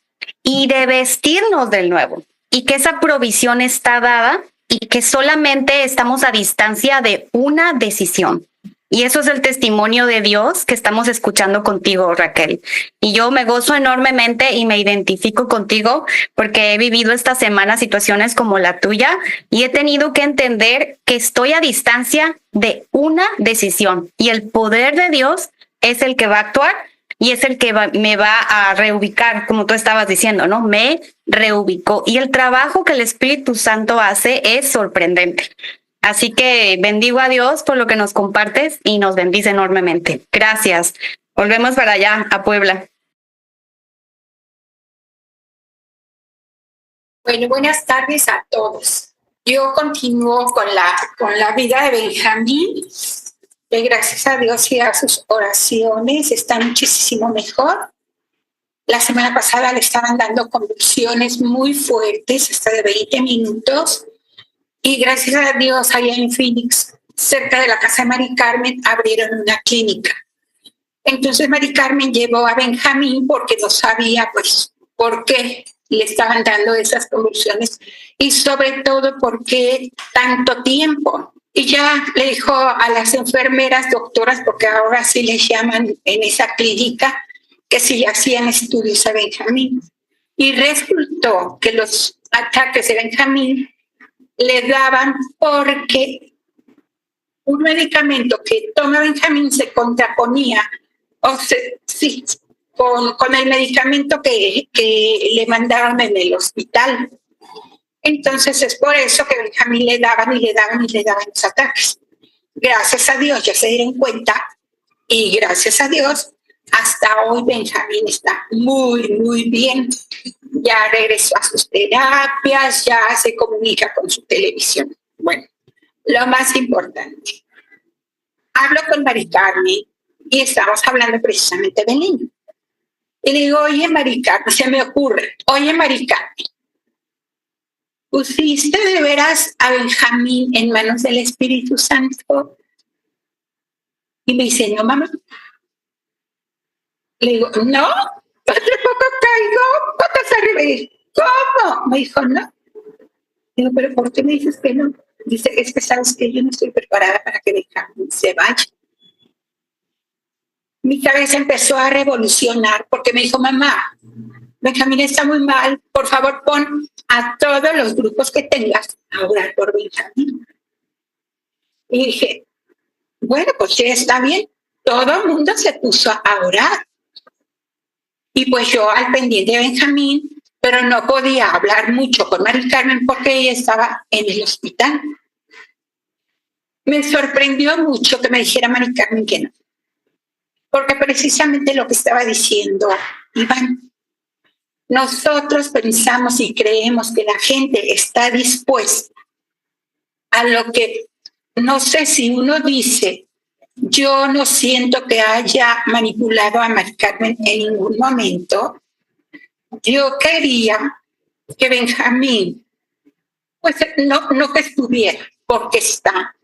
y de vestirnos del nuevo, y que esa provisión está dada y que solamente estamos a distancia de una decisión. Y eso es el testimonio de Dios que estamos escuchando contigo, Raquel. Y yo me gozo enormemente y me identifico contigo porque he vivido esta semana situaciones como la tuya y he tenido que entender que estoy a distancia de una decisión y el poder de Dios es el que va a actuar y es el que me va a reubicar, como tú estabas diciendo, ¿no? Me reubicó. Y el trabajo que el Espíritu Santo hace es sorprendente. Así que bendigo a Dios por lo que nos compartes y nos bendice enormemente. Gracias. Volvemos para allá, a Puebla. Bueno, buenas tardes a todos. Yo continúo con la vida de Benjamín. Gracias a Dios y a sus oraciones está muchísimo mejor. La semana pasada le estaban dando convulsiones muy fuertes, hasta de 20 minutos. Y gracias a Dios, allá en Phoenix, cerca de la casa de Mari Carmen, abrieron una clínica. Entonces Mari Carmen llevó a Benjamín porque no sabía, pues, por qué le estaban dando esas convulsiones y sobre todo por qué tanto tiempo. Y ya le dijo a las enfermeras, doctoras, porque ahora sí les llaman en esa clínica, que sí le hacían estudios a Benjamín. Y resultó que los ataques de Benjamín le daban porque un medicamento que toma Benjamín se contraponía con el medicamento que le mandaron en el hospital. Entonces es por eso que Benjamín le daban los ataques. Gracias a Dios ya se dieron cuenta y gracias a Dios hasta hoy Benjamín está muy, muy bien. Ya regresó a sus terapias, ya se comunica con su televisión. Bueno, lo más importante. Hablo con Mari Carmen y estamos hablando precisamente de niño. Y le digo, oye, Mari Carmen, se me ocurre, oye, Mari Carmen, ¿pusiste de veras a Benjamín en manos del Espíritu Santo? Y me dice, no, mamá. Le digo, no, hace poco caigo, patas arriba. ¿Cómo? Me dijo, no. Digo, pero ¿por qué me dices que no? Dice, es que sabes que yo no estoy preparada para que Benjamín se vaya. Mi cabeza empezó a revolucionar porque me dijo, mamá, Benjamín está muy mal, por favor pon a todos los grupos que tengas a orar por Benjamín. Y dije, bueno, pues ya está bien. Todo el mundo se puso a orar. Y pues yo al pendiente de Benjamín, pero no podía hablar mucho con Mari Carmen porque ella estaba en el hospital. Me sorprendió mucho que me dijera Mari Carmen que no. Porque precisamente lo que estaba diciendo Iván, nosotros pensamos y creemos que la gente está dispuesta a lo que, no sé si uno dice, yo no siento que haya manipulado a Mari Carmen en ningún momento. Yo quería que Benjamín, pues no que estuviera, porque está.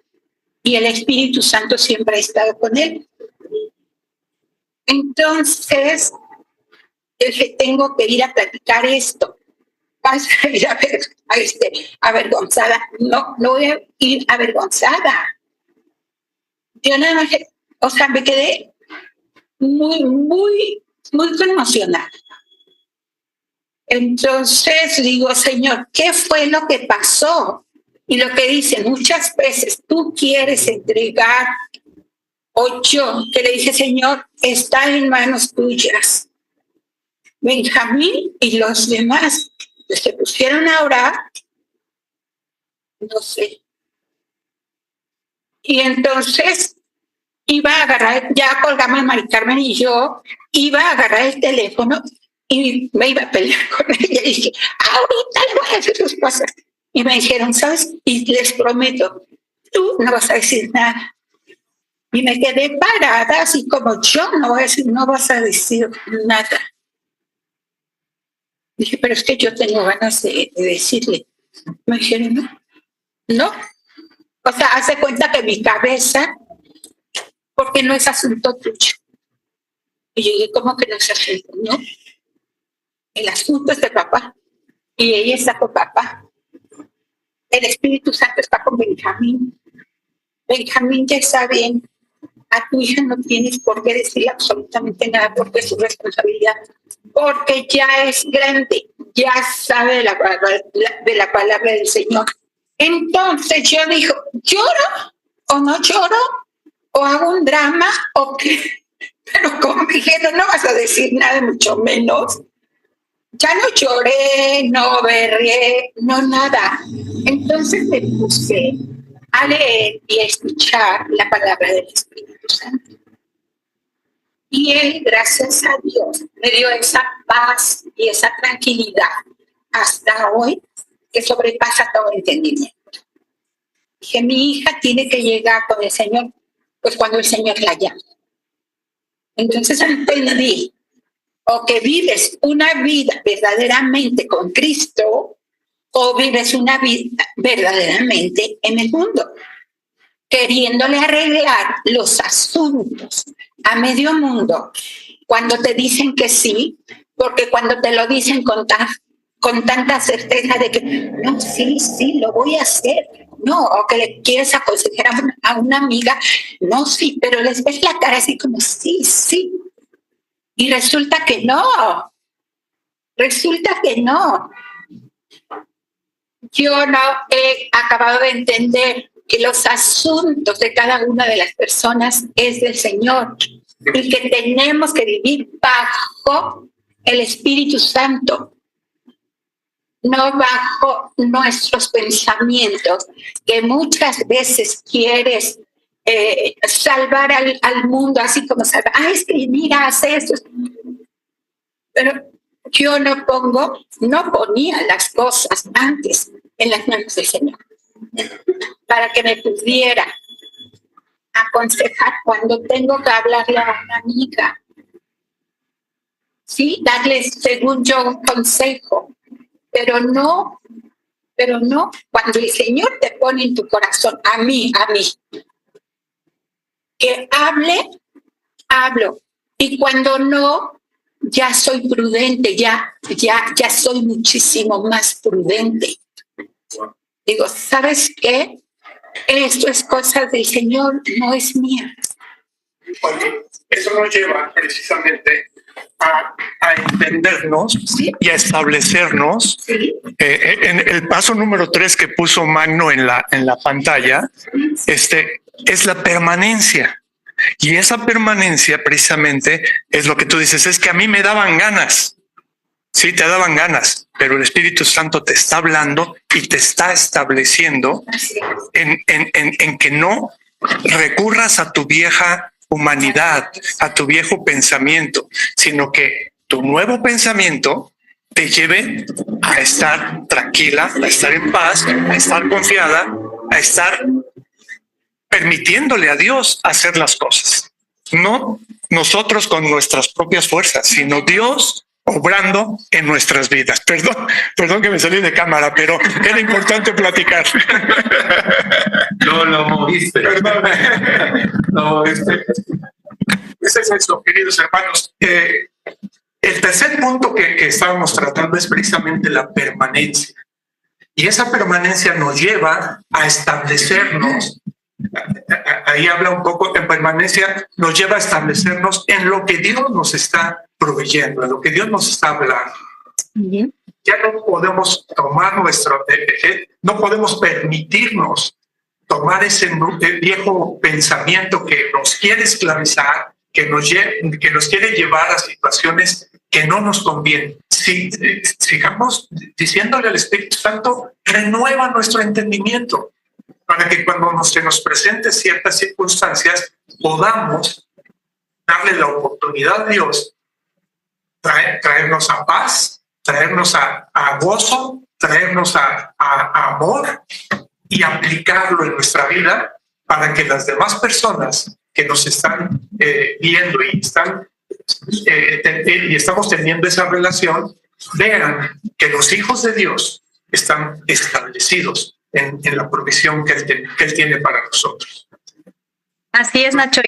Y el Espíritu Santo siempre ha estado con él. Entonces, yo dije, tengo que ir a platicar esto. Vas a ir avergonzada. No voy a ir avergonzada. Yo nada más, o sea, me quedé muy conmocionada. Entonces digo, Señor, ¿qué fue lo que pasó? Y lo que dice muchas veces, tú quieres entregar, o yo, que le dije, Señor, está en manos tuyas. Benjamín y los demás se pusieron a orar, no sé. Y entonces iba a agarrar, ya colgamos Mari Carmen y yo, iba a agarrar el teléfono y me iba a pelear con ella. Y dije, ahorita le voy a decir sus cosas. Y me dijeron, ¿sabes? Y les prometo, tú no vas a decir nada. Y me quedé parada, así como yo no voy a decir, no vas a decir nada. Dije, pero es que yo tengo ganas de decirle. Me dijeron, no. O sea, hace cuenta que mi cabeza, porque no es asunto tuyo. Y yo dije, ¿cómo que no es asunto? No. El asunto es de papá. Y ella está con papá. El Espíritu Santo está con Benjamín. Benjamín ya está bien. A tu hija no tienes por qué decirle absolutamente nada porque es su responsabilidad. Porque ya es grande. Ya sabe de la palabra del Señor. Entonces yo digo, ¿lloro o no lloro? ¿O hago un drama? ¿O qué? Pero como me dijeron, no vas a decir nada, mucho menos. Ya no lloré, no berré, no nada. Entonces me puse a leer y a escuchar la palabra del Espíritu Santo. Y Él, gracias a Dios, me dio esa paz y esa tranquilidad hasta hoy que sobrepasa todo entendimiento. Dije, mi hija tiene que llegar con el Señor, pues cuando el Señor la llama. Entonces entendí, o que vives una vida verdaderamente con Cristo, o vives una vida verdaderamente en el mundo, queriéndole arreglar los asuntos a medio mundo cuando te dicen que sí, porque cuando te lo dicen con tanta certeza de que no, sí, lo voy a hacer, no, o que le quieres aconsejar a una amiga, no, sí, pero les ves la cara así como sí, y resulta que no. Yo no he acabado de entender que los asuntos de cada una de las personas es del Señor y que tenemos que vivir bajo el Espíritu Santo, no bajo nuestros pensamientos, que muchas veces quieres salvar al mundo así como salvar. Es que mira, hace esto. Pero yo no ponía las cosas antes en las manos del Señor para que me pudiera aconsejar cuando tengo que hablarle a una amiga. Sí, darle según yo un consejo, pero no cuando el Señor te pone en tu corazón, a mí, que hablo, y cuando no, ya soy prudente, ya soy muchísimo más prudente. Digo, ¿sabes qué? Esto es cosa del Señor, no es mía. Eso nos lleva precisamente a entendernos, ¿sí?, y a establecernos. ¿Sí? En el paso número 3 que puso Magno en la pantalla, es la permanencia. Y esa permanencia precisamente es lo que tú dices, es que a mí me daban ganas. Sí, te daban ganas, pero el Espíritu Santo te está hablando y te está estableciendo en que no recurras a tu vieja humanidad, a tu viejo pensamiento, sino que tu nuevo pensamiento te lleve a estar tranquila, a estar en paz, a estar confiada, a estar permitiéndole a Dios hacer las cosas. No nosotros con nuestras propias fuerzas, sino Dios obrando en nuestras vidas. Perdón que me salí de cámara, pero era importante platicar. No lo moviste. Perdón. Lo moviste. Ese es eso, queridos hermanos. El tercer punto que estábamos tratando es precisamente la permanencia. Y esa permanencia nos lleva a establecernos. Ahí habla un poco de permanencia, nos lleva a establecernos en lo que Dios nos está proveyendo, en lo que Dios nos está hablando. Ya no podemos tomar no podemos permitirnos tomar ese viejo pensamiento que nos quiere esclavizar, que nos quiere llevar a situaciones que no nos convienen. Sigamos diciéndole al Espíritu Santo, renueva nuestro entendimiento, para que cuando se nos presenten ciertas circunstancias podamos darle la oportunidad a Dios, traernos a paz, traernos a gozo, traernos a amor y aplicarlo en nuestra vida para que las demás personas que nos están viendo y estamos teniendo esa relación vean que los hijos de Dios están establecidos en la provisión que él tiene para nosotros. Así es, Nacho.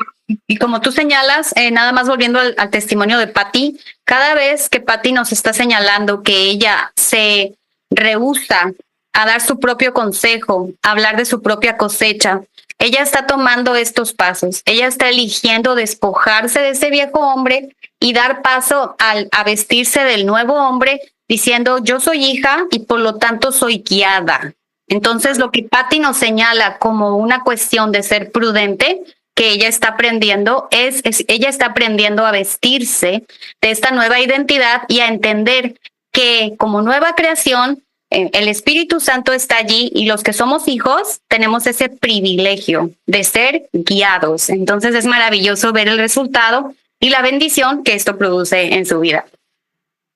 Y como tú señalas, nada más volviendo al testimonio de Patti, cada vez que Patti nos está señalando que ella se rehúsa a dar su propio consejo, a hablar de su propia cosecha, ella está tomando estos pasos. Ella está eligiendo despojarse de ese viejo hombre y dar paso a vestirse del nuevo hombre, diciendo, yo soy hija y por lo tanto soy guiada. Entonces, lo que Patti nos señala como una cuestión de ser prudente, que ella está aprendiendo, ella está aprendiendo a vestirse de esta nueva identidad y a entender que como nueva creación, el Espíritu Santo está allí y los que somos hijos tenemos ese privilegio de ser guiados. Entonces, es maravilloso ver el resultado y la bendición que esto produce en su vida.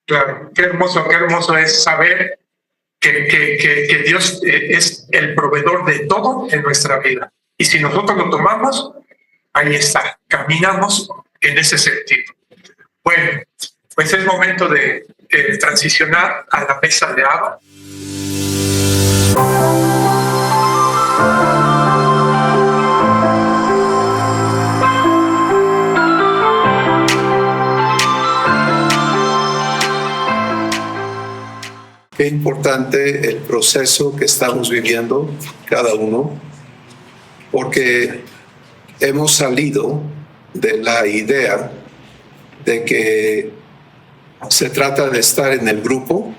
Claro, qué hermoso es saber que Dios es el proveedor de todo en nuestra vida. Y si nosotros lo tomamos, ahí está, caminamos en ese sentido. Bueno, pues es momento de transicionar a la mesa de Abba. Qué importante el proceso que estamos viviendo cada uno, porque hemos salido de la idea de que se trata de estar en el grupo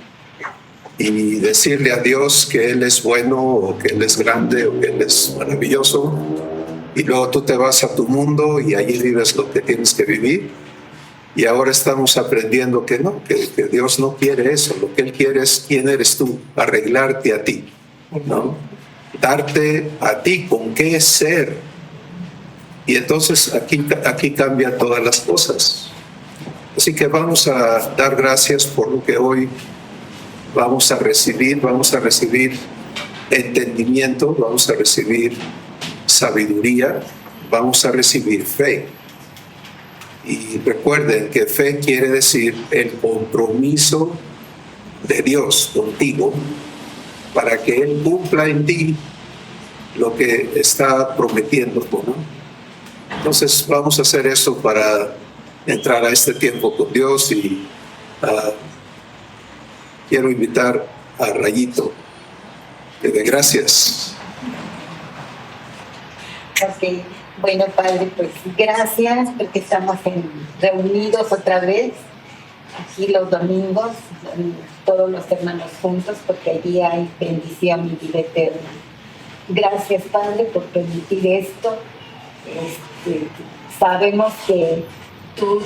y decirle a Dios que Él es bueno o que Él es grande o que Él es maravilloso, y luego tú te vas a tu mundo y allí vives lo que tienes que vivir. Y ahora estamos aprendiendo que no, que Dios no quiere eso. Lo que Él quiere es quién eres tú, arreglarte a ti, ¿no? Darte a ti con qué ser. Y entonces aquí cambian todas las cosas. Así que vamos a dar gracias por lo que hoy vamos a recibir. Vamos a recibir entendimiento, vamos a recibir sabiduría, vamos a recibir fe. Y recuerden que fe quiere decir el compromiso de Dios contigo para que Él cumpla en ti lo que está prometiendo, ¿no? Entonces vamos a hacer eso para entrar a este tiempo con Dios y quiero invitar a Rayito que dé gracias. Ok, bueno, Padre, pues gracias porque estamos reunidos otra vez aquí los domingos, todos los hermanos juntos, porque allí hay bendición y vida eterna. Gracias, Padre, por permitir esto. Sabemos que tú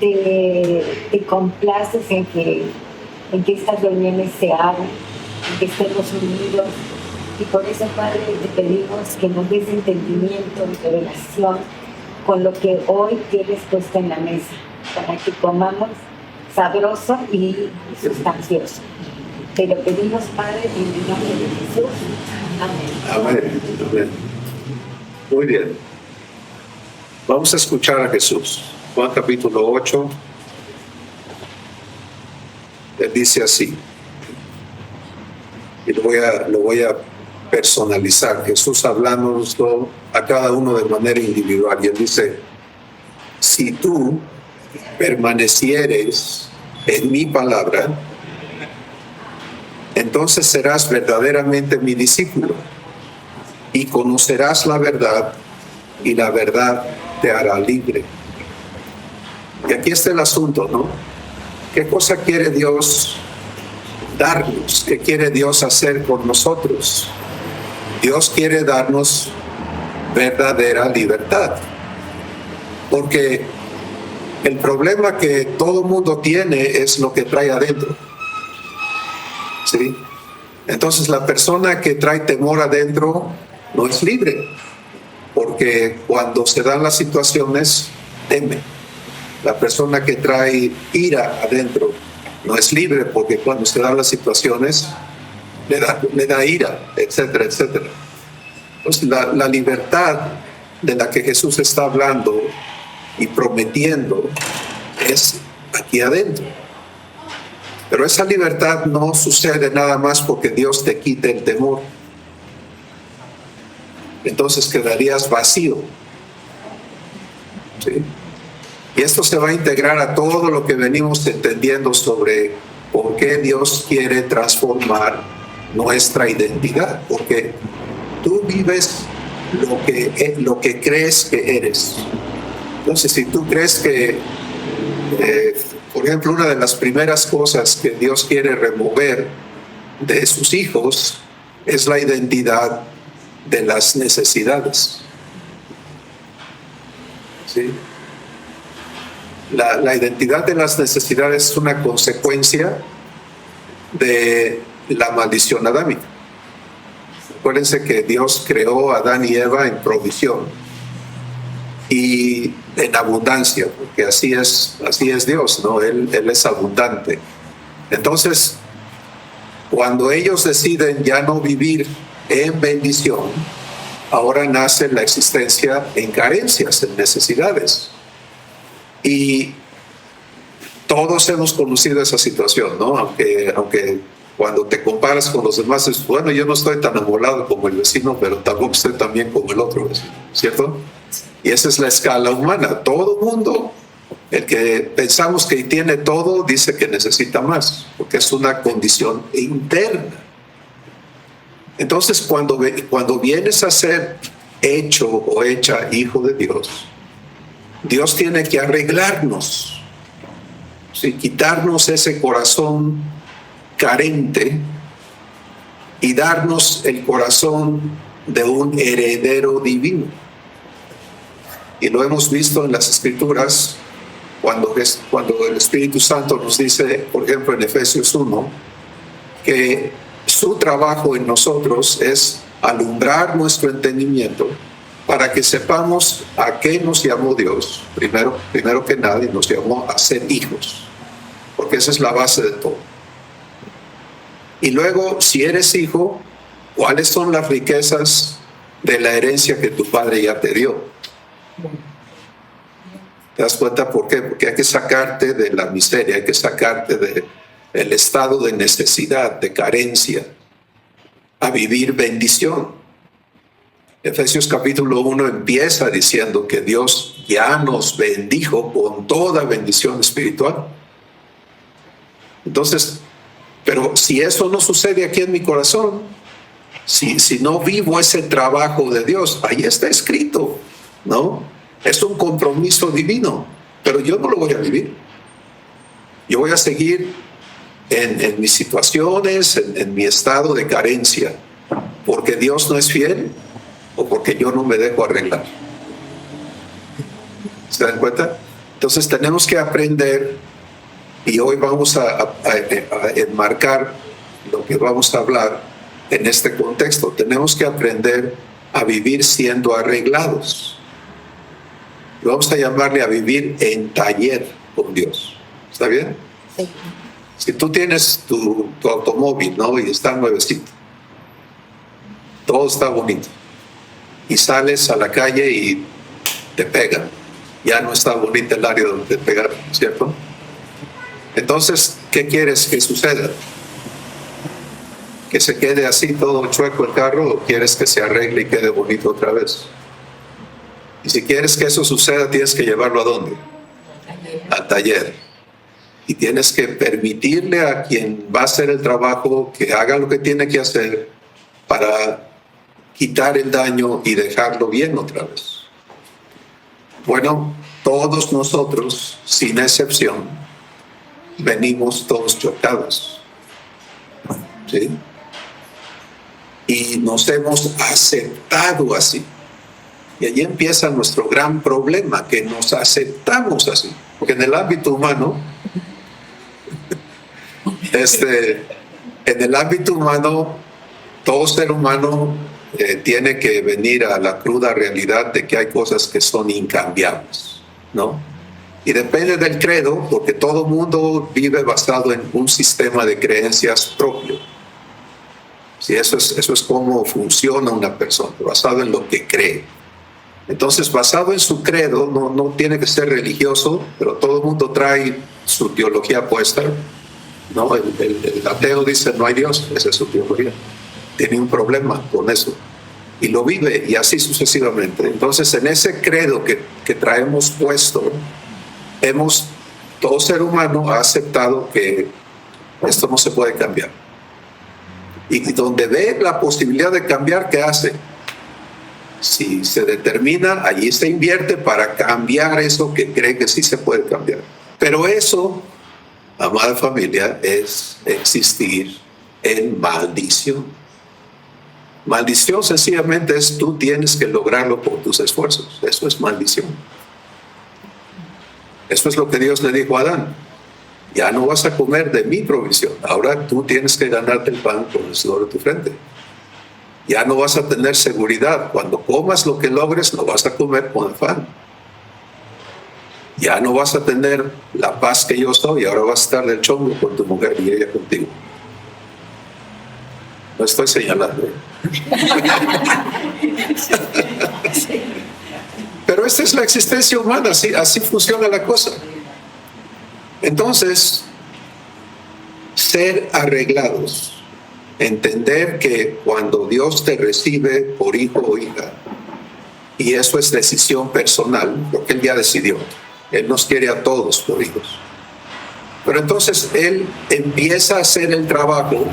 te complaces en que estas reuniones se hagan, en que estemos unidos. Y por eso, Padre, te pedimos que nos des entendimiento y revelación con lo que hoy tienes puesto en la mesa, para que comamos sabroso y sustancioso. Te lo pedimos, Padre, en el nombre de Jesús. Amén. Amén. Amén. Muy bien. Vamos a escuchar a Jesús. Juan capítulo 8, él dice así, y lo voy a personalizar, Jesús hablando a cada uno de manera individual, y él dice, si tú permanecieres en mi palabra, entonces serás verdaderamente mi discípulo y conocerás la verdad y la verdad te hará libre. Y aquí está el asunto, ¿no? ¿Qué cosa quiere Dios darnos? ¿Qué quiere Dios hacer con nosotros? Dios quiere darnos verdadera libertad. Porque el problema que todo mundo tiene es lo que trae adentro. ¿Sí? Entonces la persona que trae temor adentro no es libre. Porque cuando se dan las situaciones, teme. La persona que trae ira adentro no es libre porque cuando se dan las situaciones le da ira, etcétera, etcétera. Entonces la libertad de la que Jesús está hablando y prometiendo es aquí adentro. Pero esa libertad no sucede nada más porque Dios te quite el temor. Entonces quedarías vacío. ¿Sí? Y esto se va a integrar a todo lo que venimos entendiendo sobre por qué Dios quiere transformar nuestra identidad. Porque tú vives lo que crees que eres. Entonces, si tú crees que, por ejemplo, una de las primeras cosas que Dios quiere remover de sus hijos es la identidad de las necesidades. ¿Sí? La identidad de las necesidades es una consecuencia de la maldición adámica. Acuérdense que Dios creó a Adán y Eva en provisión y en abundancia, porque así es Dios, ¿no? Él es abundante. Entonces, cuando ellos deciden ya no vivir en bendición, ahora nace la existencia en carencias, en necesidades. Y todos hemos conocido esa situación, ¿no? Aunque cuando te comparas con los demás, es, bueno, yo no estoy tan amolado como el vecino, pero tampoco estoy tan bien como el otro vecino, ¿cierto? Y esa es la escala humana. Todo mundo, el que pensamos que tiene todo, dice que necesita más, porque es una condición interna. Entonces, cuando vienes a ser hecho o hecha hijo de Dios, Dios tiene que arreglarnos, ¿sí? Quitarnos ese corazón carente y darnos el corazón de un heredero divino. Y lo hemos visto en las Escrituras cuando el Espíritu Santo nos dice, por ejemplo, en Efesios 1, que su trabajo en nosotros es alumbrar nuestro entendimiento para que sepamos a qué nos llamó Dios. Primero que nadie nos llamó a ser hijos, porque esa es la base de todo. Y luego, si eres hijo, ¿cuáles son las riquezas de la herencia que tu padre ya te dio? ¿Te das cuenta por qué? Porque hay que sacarte de la miseria, hay que sacarte del estado de necesidad, de carencia, a vivir bendición. Efesios capítulo 1 empieza diciendo que Dios ya nos bendijo con toda bendición espiritual. Entonces, pero si eso no sucede aquí en mi corazón, si no vivo ese trabajo de Dios, ahí está escrito, ¿no? Es un compromiso divino, pero yo no lo voy a vivir. Yo voy a seguir en mis situaciones, en mi estado de carencia, porque Dios no es fiel o porque yo no me dejo arreglar. ¿Se dan cuenta? Entonces tenemos que aprender, y hoy vamos a enmarcar lo que vamos a hablar en este contexto. Tenemos que aprender a vivir siendo arreglados. Vamos a llamarle a vivir en taller con Dios. ¿Está bien? Sí. Si tú tienes tu automóvil, ¿no? Y está nuevecito, todo está bonito, y sales a la calle y te pegan, ya no está bonita el área donde pegar, ¿cierto? Entonces, ¿qué quieres que suceda? ¿Que se quede así todo chueco el carro o quieres que se arregle y quede bonito otra vez? Y si quieres que eso suceda, tienes que llevarlo ¿a dónde? Al taller. Y tienes que permitirle a quien va a hacer el trabajo que haga lo que tiene que hacer para quitar el daño y dejarlo bien otra vez. Bueno, todos nosotros, sin excepción, venimos todos chocados, ¿sí? Y nos hemos aceptado así. Y allí empieza nuestro gran problema, que nos aceptamos así. Porque en el ámbito humano, en el ámbito humano, todo ser humano tiene que venir a la cruda realidad de que hay cosas que son incambiables, ¿no? Y depende del credo, porque todo mundo vive basado en un sistema de creencias propio. Sí, eso es cómo funciona una persona, basado en lo que cree. Entonces, basado en su credo, no tiene que ser religioso, pero todo el mundo trae su teología puesta, ¿no? El ateo dice no hay Dios, esa es su teología. Tiene un problema con eso y lo vive, y así sucesivamente. Entonces, en ese credo que traemos puesto, todo ser humano ha aceptado que esto no se puede cambiar. Y donde ve la posibilidad de cambiar, ¿qué hace? Si se determina, allí se invierte para cambiar eso que cree que sí se puede cambiar. Pero eso, amada familia, es existir en maldición. Maldición sencillamente es tú tienes que lograrlo por tus esfuerzos. Eso es maldición. Eso es lo que Dios le dijo a Adán. Ya no vas a comer de mi provisión. Ahora tú tienes que ganarte el pan con el sudor de tu frente. Ya no vas a tener seguridad. Cuando comas lo que logres, lo vas a comer con afán. Ya no vas a tener la paz que yo soy. Ahora vas a estar del chongo con tu mujer y ella contigo. No estoy señalando. Pero esta es la existencia humana. Así funciona la cosa. Entonces, ser arreglados. Entender que cuando Dios te recibe por hijo o hija, y eso es decisión personal, porque Él ya decidió, Él nos quiere a todos por hijos. Pero entonces Él empieza a hacer el trabajo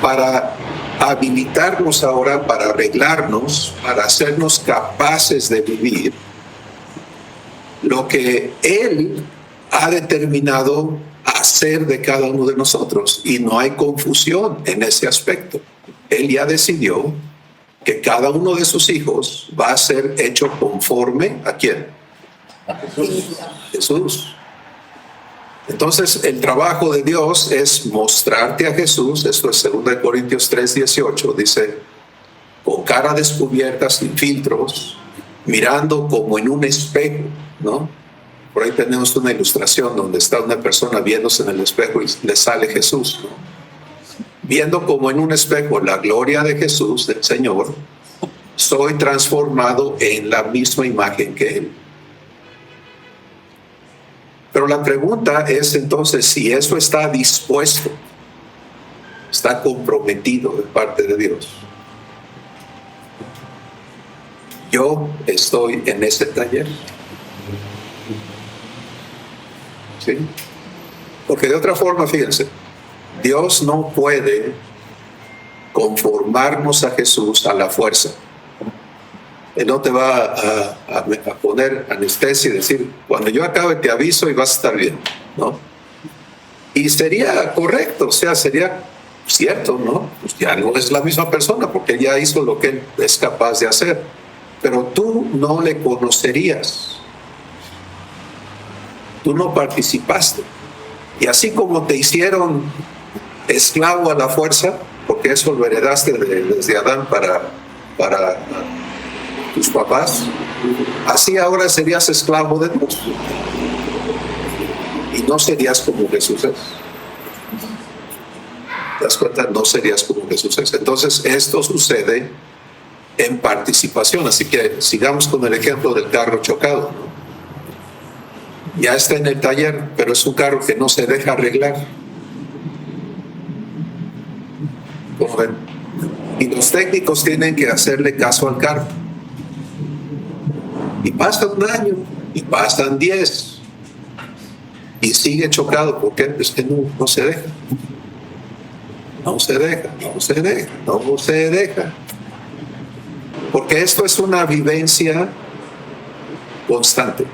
para habilitarnos ahora, para arreglarnos, para hacernos capaces de vivir lo que Él ha determinado hacer de cada uno de nosotros, y no hay confusión en ese aspecto. Él ya decidió que cada uno de sus hijos va a ser hecho conforme ¿a quién? A Jesús. Entonces el trabajo de Dios es mostrarte a Jesús. Esto es 2 Corintios 3:18, dice, con cara descubierta, sin filtros, mirando como en un espejo, ¿no? Por ahí tenemos una ilustración donde está una persona viéndose en el espejo y le sale Jesús, ¿no? Viendo como en un espejo la gloria de Jesús, del Señor, soy transformado en la misma imagen que Él. Pero la pregunta es entonces si eso está dispuesto, está comprometido de parte de Dios. Yo estoy en ese taller. ¿Sí? Porque de otra forma, fíjense, Dios no puede conformarnos a Jesús a la fuerza. Él no te va a poner anestesia y decir, cuando yo acabe te aviso y vas a estar bien, ¿no? Y sería correcto, o sea, sería cierto, ¿no? Pues ya no es la misma persona porque él ya hizo lo que él es capaz de hacer. Pero tú no le conocerías. Tú no participaste. Y así como te hicieron esclavo a la fuerza, porque eso lo heredaste desde Adán para tus papás, así ahora serías esclavo de Dios. Y no serías como Jesús es. ¿Te das cuenta? No serías como Jesús es. Entonces esto sucede en participación. Así que sigamos con el ejemplo del carro chocado, ¿no? Ya está en el taller, pero es un carro que no se deja arreglar. Como ven. Y los técnicos tienen que hacerle caso al carro. Y pasa un año, y pasan 10, y sigue chocado. ¿Por qué? Es que no se deja. No se deja, no se deja, no se deja. Porque esto es una vivencia constante.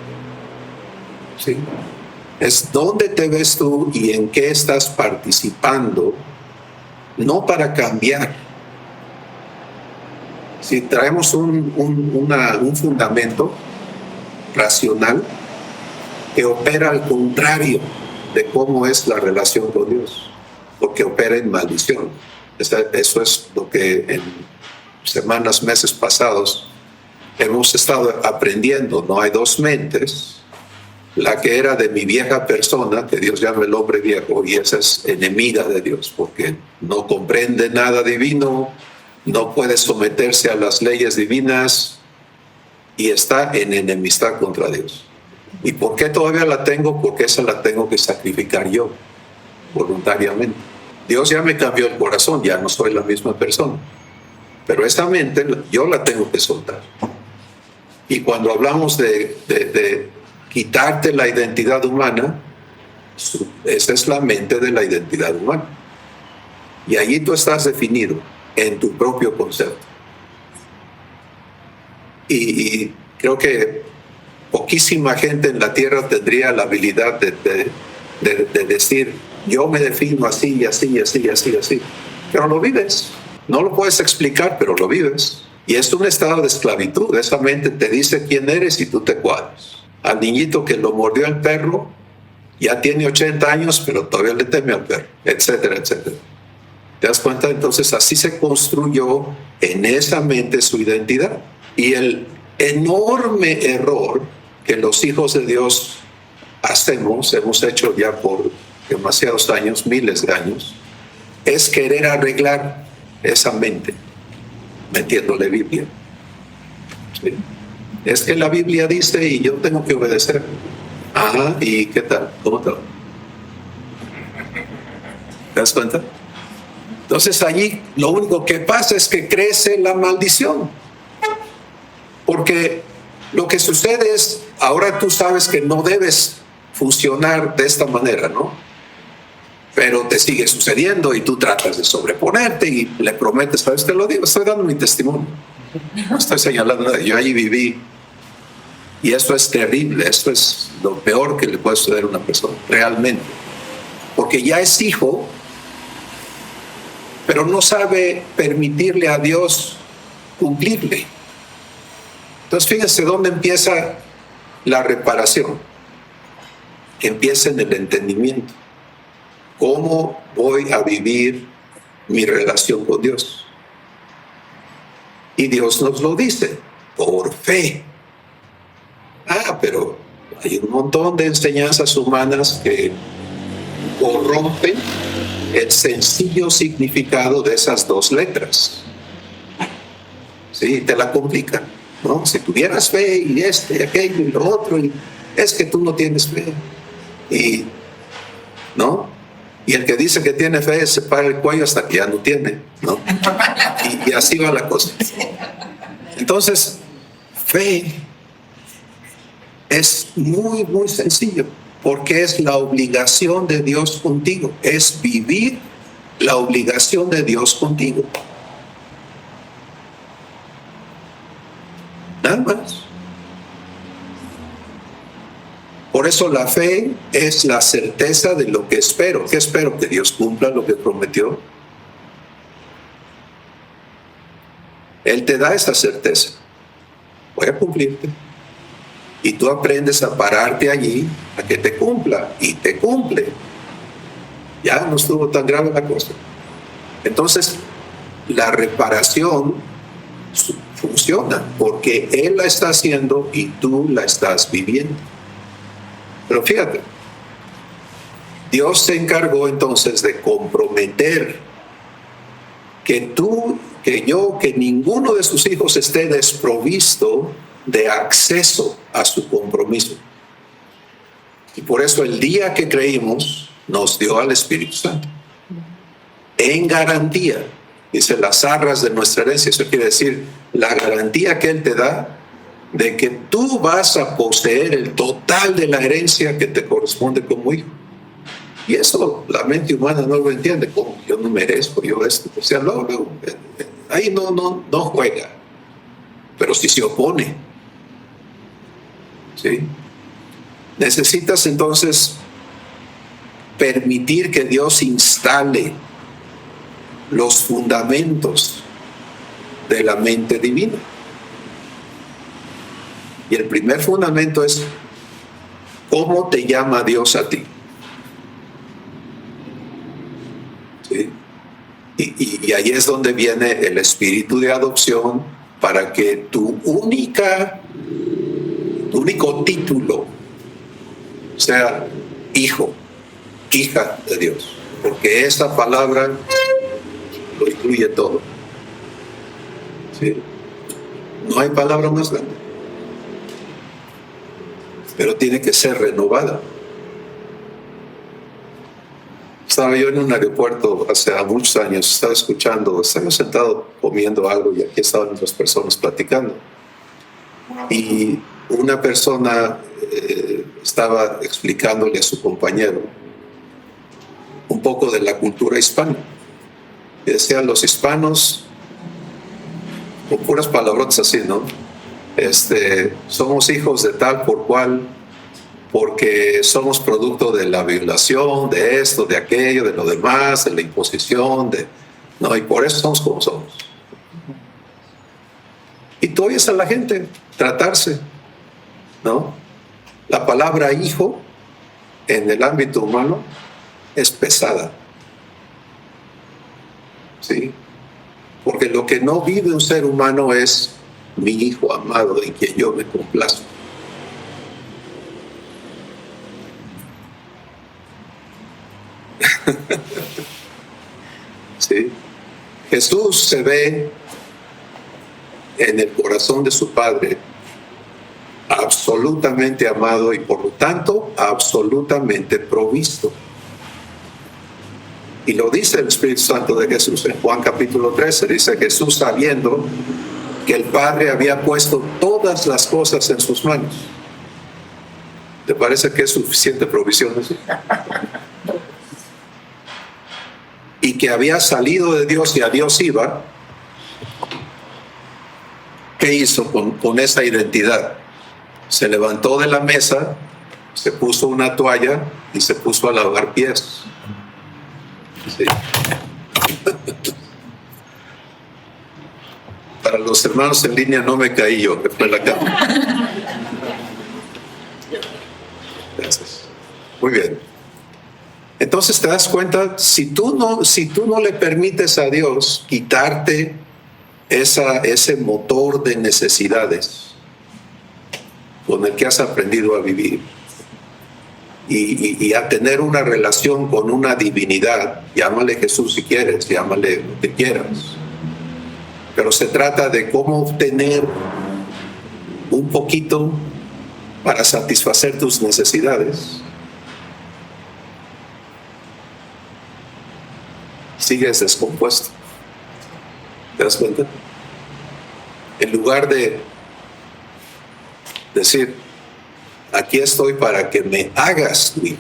¿Sí? Es dónde te ves tú y en qué estás participando, no para cambiar. Si traemos un fundamento racional que opera al contrario de cómo es la relación con Dios, porque opera en maldición. Eso es lo que en semanas, meses pasados hemos estado aprendiendo. No hay dos mentes. La que era de mi vieja persona, que Dios llama el hombre viejo, y esa es enemiga de Dios, porque no comprende nada divino, no puede someterse a las leyes divinas y está en enemistad contra Dios. ¿Y por qué todavía la tengo? Porque esa la tengo que sacrificar yo, voluntariamente. Dios ya me cambió el corazón, ya no soy la misma persona. Pero esa mente yo la tengo que soltar. Y cuando hablamos de quitarte la identidad humana, esa es la mente de la identidad humana. Y allí tú estás definido en tu propio concepto. Y creo que poquísima gente en la tierra tendría la habilidad de decir, yo me defino así y así y así y así y así. Pero lo vives. No lo puedes explicar, pero lo vives. Y es un estado de esclavitud. Esa mente te dice quién eres y tú te cuadras. Al niñito que lo mordió el perro, ya tiene 80 años, pero todavía le teme al perro, etcétera, etcétera. ¿Te das cuenta? Entonces así se construyó en esa mente su identidad. Y el enorme error que los hijos de Dios hemos hecho ya por demasiados años, miles de años, es querer arreglar esa mente metiéndole Biblia. ¿Sí? Es que la Biblia dice y yo tengo que obedecer. Ajá, ¿y qué tal? ¿Cómo te va? ¿Te das cuenta? Entonces allí lo único que pasa es que crece la maldición. Porque lo que sucede es, ahora tú sabes que no debes funcionar de esta manera, ¿no? Pero te sigue sucediendo y tú tratas de sobreponerte y le prometes, ¿sabes? Te lo digo, estoy dando mi testimonio. No estoy señalando nada, yo allí viví. Y esto es terrible, esto es lo peor que le puede suceder a una persona, realmente. Porque ya es hijo, pero no sabe permitirle a Dios cumplirle. Entonces fíjense dónde empieza la reparación. Empieza en el entendimiento. ¿Cómo voy a vivir mi relación con Dios? Y Dios nos lo dice, por fe. Pero hay un montón de enseñanzas humanas que corrompen el sencillo significado de esas dos letras. Sí, te la complican, ¿no? Si tuvieras fe y aquello y lo otro, y es que tú no tienes fe. Y, ¿no? Y el que dice que tiene fe se para el cuello hasta que ya no tiene, ¿no? Y así va la cosa. Entonces, fe es muy, muy sencillo, porque es la obligación de Dios contigo, es vivir la obligación de Dios contigo. Nada más. Por eso la fe es la certeza de lo que espero. ¿Qué espero? Que Dios cumpla lo que prometió. Él te da esa certeza. Voy a cumplirte. Y tú aprendes a pararte allí a que te cumpla. Y te cumple. Ya no estuvo tan grave la cosa. Entonces, la reparación funciona porque Él la está haciendo y tú la estás viviendo. Pero fíjate, Dios se encargó entonces de comprometer que tú que ninguno de sus hijos esté desprovisto de acceso a su compromiso. Y por eso el día que creímos nos dio al Espíritu Santo en garantía. Dice, las arras de nuestra herencia. Eso quiere decir la garantía que Él te da de que tú vas a poseer el total de la herencia que te corresponde como hijo. Y eso la mente humana no lo entiende. ¿Cómo? Yo no merezco, yo esto. O sea, ahí no juega. Pero si se opone, ¿sí? Necesitas entonces permitir que Dios instale los fundamentos de la mente divina. Y el primer fundamento es ¿cómo te llama Dios a ti? ¿Sí? Y ahí es donde viene el espíritu de adopción, para que tu único título sea hijo, hija de Dios, porque esa palabra lo incluye todo. ¿Sí? No hay palabra más grande, pero tiene que ser renovada. Estaba yo en un aeropuerto hace muchos años, estaba sentado comiendo algo y aquí estaban otras personas platicando. Y una persona estaba explicándole a su compañero un poco de la cultura hispana. Y decían, los hispanos, con puras palabrotas así, ¿no? Somos hijos de tal por cual, porque somos producto de la violación, de esto, de aquello, de lo demás, de la imposición, no, y por eso somos como somos. Y tú oyes a la gente tratarse, ¿no? La palabra hijo en el ámbito humano es pesada, ¿sí? Porque lo que no vive un ser humano es mi hijo amado en quien yo me complazco. ¿Sí? Jesús se ve en el corazón de su Padre absolutamente amado y por lo tanto absolutamente provisto. Y lo dice el Espíritu Santo de Jesús en Juan capítulo 13. Dice Jesús, sabiendo que el Padre había puesto todas las cosas en sus manos. ¿Te parece que es suficiente provisión eso? Y que había salido de Dios y a Dios iba. ¿Qué hizo con esa identidad? Se levantó de la mesa, se puso una toalla y se puso a lavar pies. Sí. Para los hermanos en línea, no me caí yo, que fue la cama. Gracias. Muy bien. Entonces te das cuenta, si tú no le permites a Dios quitarte ese motor de necesidades con el que has aprendido a vivir y a tener una relación con una divinidad, llámale Jesús si quieres, llámale lo que quieras, pero se trata de cómo obtener un poquito para satisfacer tus necesidades. Sigues descompuesto. ¿Te das cuenta? En lugar de decir, aquí estoy para que me hagas tu hijo,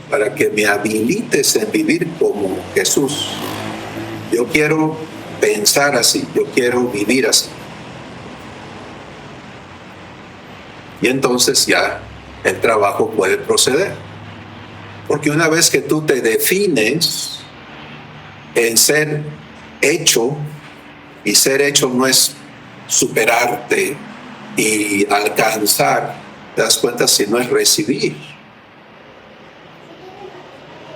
para que me habilites en vivir como Jesús. Yo quiero pensar así, yo quiero vivir así. Y entonces ya el trabajo puede proceder. Porque una vez que tú te defines en ser hecho, y ser hecho no es superarte y alcanzar, te das cuenta, si no es recibir.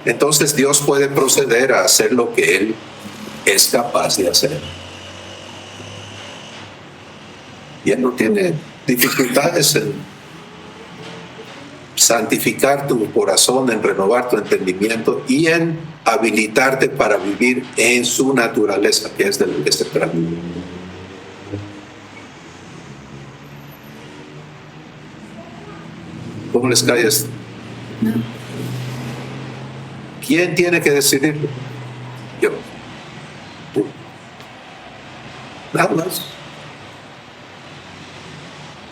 Entonces Dios puede proceder a hacer lo que Él es capaz de hacer. Y Él no tiene dificultades en santificar tu corazón, en renovar tu entendimiento y en habilitarte para vivir en su naturaleza, que es de lo que se trata. ¿Cómo les cae esto? ¿Quién tiene que decidirlo? Yo. Tú. Nada más.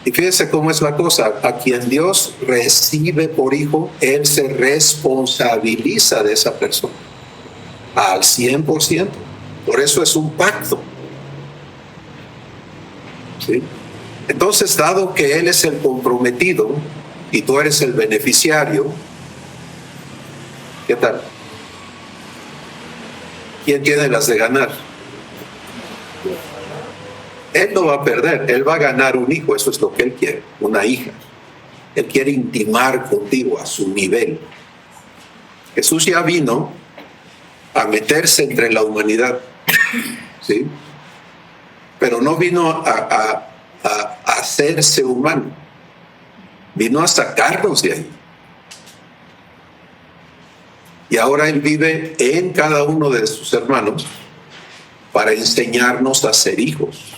Y fíjense cómo es la cosa. A quien Dios recibe por hijo, Él se responsabiliza de esa persona al 100%. Por eso es un pacto. ¿Sí? Entonces, dado que Él es el comprometido y tú eres el beneficiario, ¿qué tal? ¿Quién tiene las de ganar? Él no va a perder, Él va a ganar un hijo, eso es lo que Él quiere, una hija. Él quiere intimar contigo a su nivel. Jesús ya vino a meterse entre la humanidad, ¿sí? Pero no vino a hacerse humano, vino a sacarnos de ahí. Y ahora Él vive en cada uno de sus hermanos para enseñarnos a ser hijos.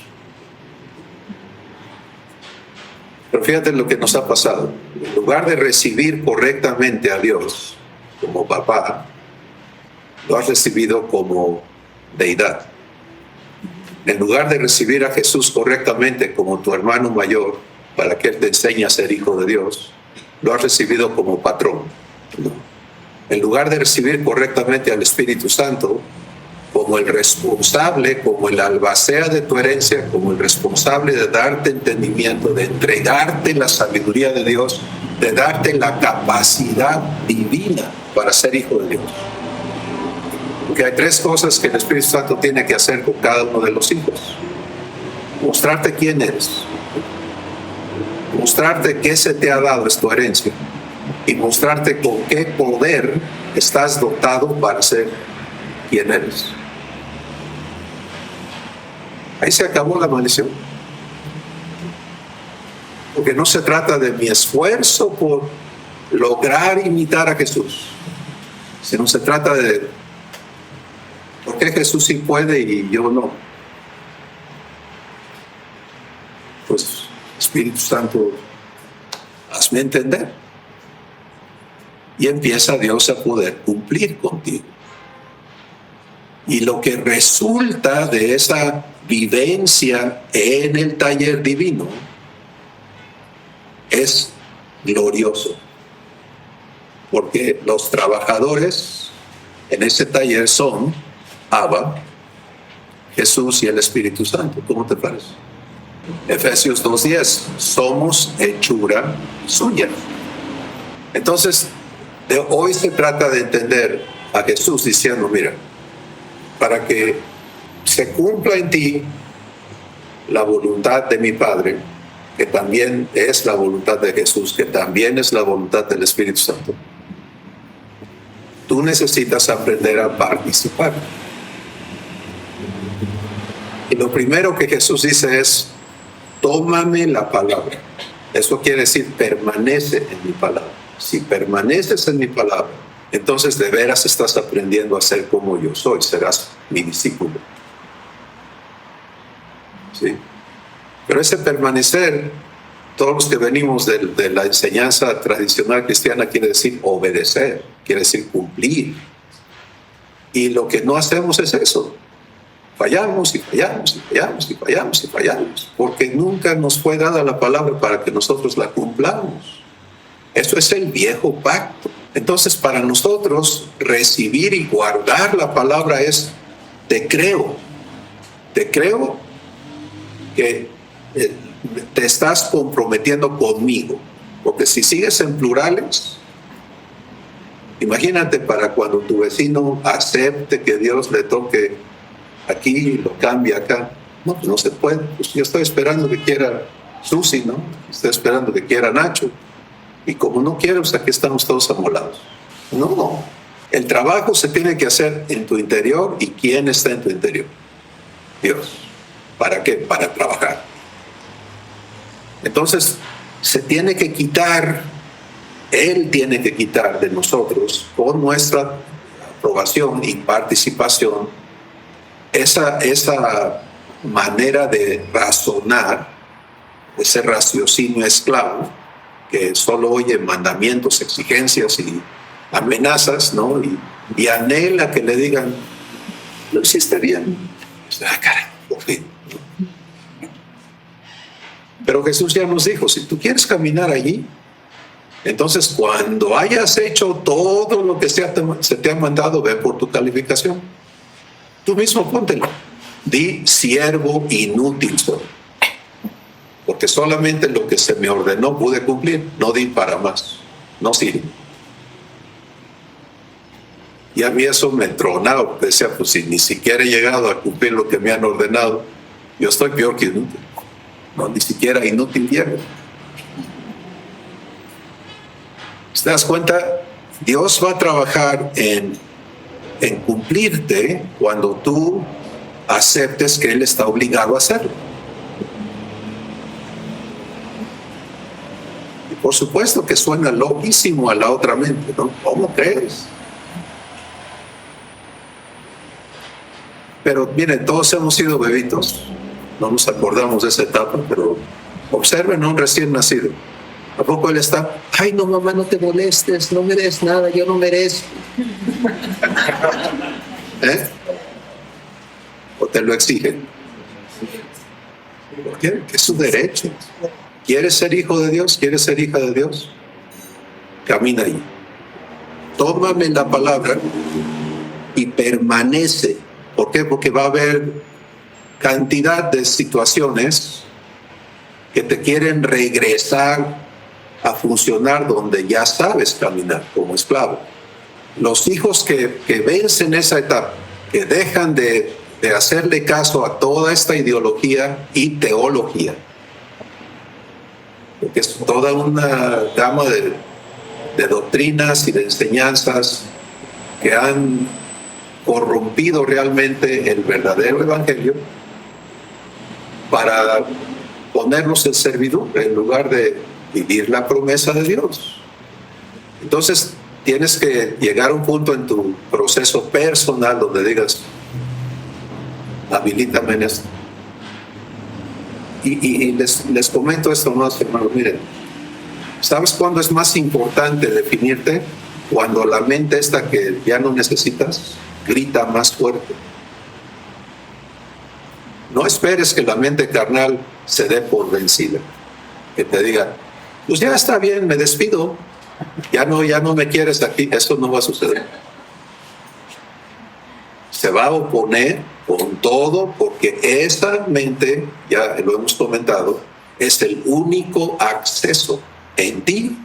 Pero fíjate lo que nos ha pasado. En lugar de recibir correctamente a Dios como papá, lo has recibido como deidad. En lugar de recibir a Jesús correctamente como tu hermano mayor, para que Él te enseñe a ser hijo de Dios, lo has recibido como patrón. En lugar de recibir correctamente al Espíritu Santo como el responsable, como el albacea de tu herencia, como el responsable de darte entendimiento, de entregarte la sabiduría de Dios, de darte la capacidad divina para ser hijo de Dios. Porque hay tres cosas que el Espíritu Santo tiene que hacer con cada uno de los hijos: mostrarte quién eres, mostrarte qué se te ha dado, es tu herencia, y mostrarte con qué poder estás dotado para ser quien eres. Ahí se acabó la maldición. Porque no se trata de mi esfuerzo por lograr imitar a Jesús, sino se trata de por qué Jesús sí puede y yo no. Pues, Espíritu Santo, hazme entender. Y empieza Dios a poder cumplir contigo. Y lo que resulta de esa vivencia en el taller divino es glorioso. Porque los trabajadores en ese taller son Abba, Jesús y el Espíritu Santo. ¿Cómo te parece? Efesios 2:10, somos hechura suya. Entonces, de hoy se trata de entender a Jesús diciendo, mira, para que se cumpla en ti la voluntad de mi Padre, que también es la voluntad de Jesús, que también es la voluntad del Espíritu Santo, tú necesitas aprender a participar. Y lo primero que Jesús dice es, tómame la palabra. Eso quiere decir, permanece en mi palabra. Si permaneces en mi palabra, entonces de veras estás aprendiendo a ser como yo soy, serás mi discípulo. ¿Sí? Pero ese permanecer, todos los que venimos de la enseñanza tradicional cristiana, quiere decir obedecer, quiere decir cumplir. Y lo que no hacemos es eso. Fallamos y fallamos y fallamos y fallamos y fallamos, porque nunca nos fue dada la palabra para que nosotros la cumplamos. Eso es el viejo pacto. Entonces, para nosotros, recibir y guardar la palabra es, te creo que te estás comprometiendo conmigo. Porque si sigues en plurales, imagínate para cuando tu vecino acepte que Dios le toque aquí y lo cambie acá. No, pues no se puede. Pues yo estoy esperando que quiera Susi, ¿no? Estoy esperando que quiera Nacho. Y como no quiero, pues aquí estamos todos amolados. No, el trabajo se tiene que hacer en tu interior. ¿Y quién está en tu interior? Dios. ¿Para qué? Para trabajar. Entonces, se tiene que quitar, Él tiene que quitar de nosotros, con nuestra aprobación y participación, esa manera de razonar, ese raciocinio esclavo, que solo oye mandamientos, exigencias y amenazas, ¿no? Y anhela que le digan, lo hiciste bien. Caray, por fin. Pero Jesús ya nos dijo, si tú quieres caminar allí, entonces cuando hayas hecho todo lo que se te ha mandado, ve por tu calificación. Tú mismo póntelo. Di, siervo inútil soy. Porque solamente lo que se me ordenó pude cumplir, no di para más. No sirve. Y a mí eso me tronaba, decía, pues si ni siquiera he llegado a cumplir lo que me han ordenado, yo estoy peor que inútil. No, ni siquiera inútil llego. ¿Te das cuenta? Dios va a trabajar en cumplirte cuando tú aceptes que Él está obligado a hacerlo. Y por supuesto que suena loquísimo a la otra mente, ¿no? ¿Cómo crees? Pero miren, todos hemos sido bebitos, no nos acordamos de esa etapa, pero observen a un recién nacido. ¿A poco él está? Ay, no, mamá, no te molestes, no mereces nada, yo no merezco. ¿Eh? ¿O te lo exigen? ¿Por qué? Es su derecho. ¿Quieres ser hijo de Dios? ¿Quieres ser hija de Dios? Camina ahí. Tómame la palabra y permanece. ¿Por qué? Porque va a haber cantidad de situaciones que te quieren regresar a funcionar donde ya sabes caminar como esclavo. Los hijos que vencen esa etapa, que dejan de hacerle caso a toda esta ideología y teología, porque es toda una gama de doctrinas y de enseñanzas que han corrompido realmente el verdadero evangelio para ponernos en servidumbre en lugar de vivir la promesa de Dios. Entonces tienes que llegar a un punto en tu proceso personal donde digas, habilítame en esto. Y les comento esto más, hermanos. Miren, ¿sabes cuándo es más importante definirte? Cuando la mente esta que ya no necesitas grita más fuerte. No esperes que la mente carnal se dé por vencida, que te diga, pues ya está bien, me despido, ya no me quieres aquí. Eso no va a suceder. Se va a oponer con todo, porque esa mente, ya lo hemos comentado, es el único acceso en ti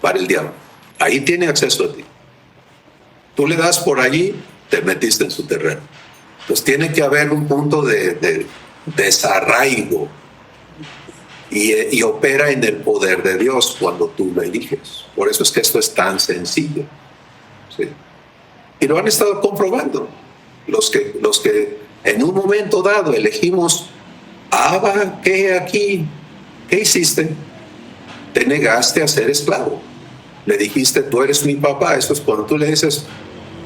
para el diablo. Ahí tiene acceso a ti. Tú le das por allí, te metiste en su terreno. Entonces tiene que haber un punto de desarraigo y opera en el poder de Dios cuando tú lo eliges. Por eso es que esto es tan sencillo. ¿Sí? Y lo han estado comprobando. Los que en un momento dado elegimos, Abba, ¿qué aquí? ¿Qué hiciste? Te negaste a ser esclavo. Le dijiste, tú eres mi papá. Eso es cuando tú le dices,